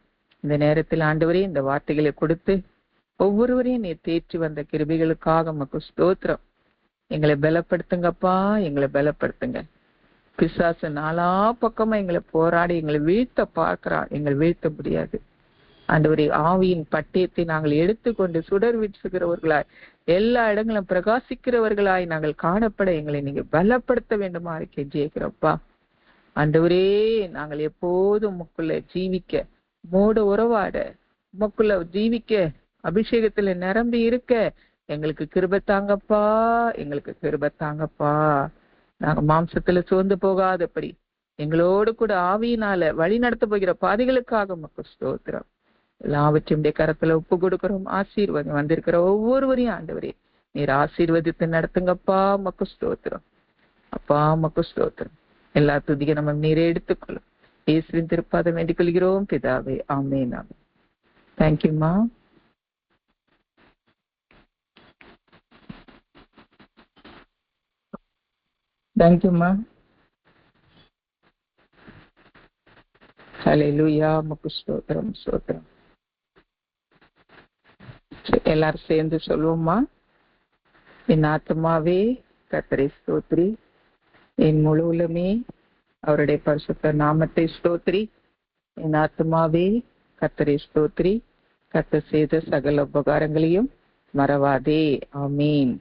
இந்த நேரத்தில் ஆண்டவரே, இந்த வார்த்தைகளை கொடுத்து ஒவ்வொருவரையும் நீ தேற்றி வந்த கிருபைகளுக்காக உமக்கு ஸ்தோத்திரம். எங்களை பலப்படுத்துங்கப்பா, எங்களை பலப்படுத்துங்க. பிசாசு நாலா பக்கமா எங்களை போராடி எங்களை வீழ்த்த பார்க்கிறான், எங்களை வீழ்த்த முடியாது. ஆண்டவரே, ஆவியின் பட்டயத்தை நாங்கள் எடுத்துக்கொண்டு சுடர் வீசுகிறவர்களாய், எல்லா இடங்களும் பிரகாசிக்கிறவர்களாய் நாங்கள் காணப்பட எங்களை நீங்க பலப்படுத்த வேண்டுமா கெஞ்சிக்கிறோம்ப்பா. ஆண்டவரே, நாங்கள் எப்போதும் உமக்குள்ள ஜீவிக்க, மோட உறவாட, உமக்குள்ள ஜீவிக்க, அபிஷேகத்துல நிரம்பி இருக்க எங்களுக்கு கிருபை தாங்கப்பா, எங்களுக்கு கிருபை தாங்கப்பா. நாங்க மாம்சத்துல சோர்ந்து போகாதபடி எங்களோடு கூட ஆவியினால வழி நடத்த போகிற பாதைகளுக்காக உமக்கு ஸ்தோத்திரம். எல்லாவற்றையும் கரத்துல ஒப்பு கொடுக்கிறோம். ஆசீர்வாதம் வந்திருக்கிற ஒவ்வொருவரையும் ஆண்டவரே நீர் ஆசீர்வதித்து நடத்துங்கப்பா. உமக்கு ஸ்தோத்திரம் அப்பா, உமக்கு ஸ்தோத்திரம். எல்லா துதியை நம்ம நீரே எடுத்துக்கொள்ளும். இயேசுவின் திருப்பாதம் வேண்டிக் கொள்கிறோம் பிதாவே, ஆமென். ஆமென். தேங்க்யூமா. தேங்க்யூமா. ஹல்லேலூயா. உமக்கு ஸ்தோத்திரம், ஸ்தோத்திரம். எல்லாரும் சேர்ந்து சொல்லுவோமா? என் ஆத்துமாவே கர்த்தரை ஸ்தோத்திரி, என் முழு உள்ளமே அவருடைய பரிசுத்த நாமத்தை ஸ்தோத்திரி. என் ஆத்துமாவே கர்த்தரை ஸ்தோத்திரி, கர்த்தர் செய்த சகல உபகாரங்களையும் மறவாதே. ஆமீன்.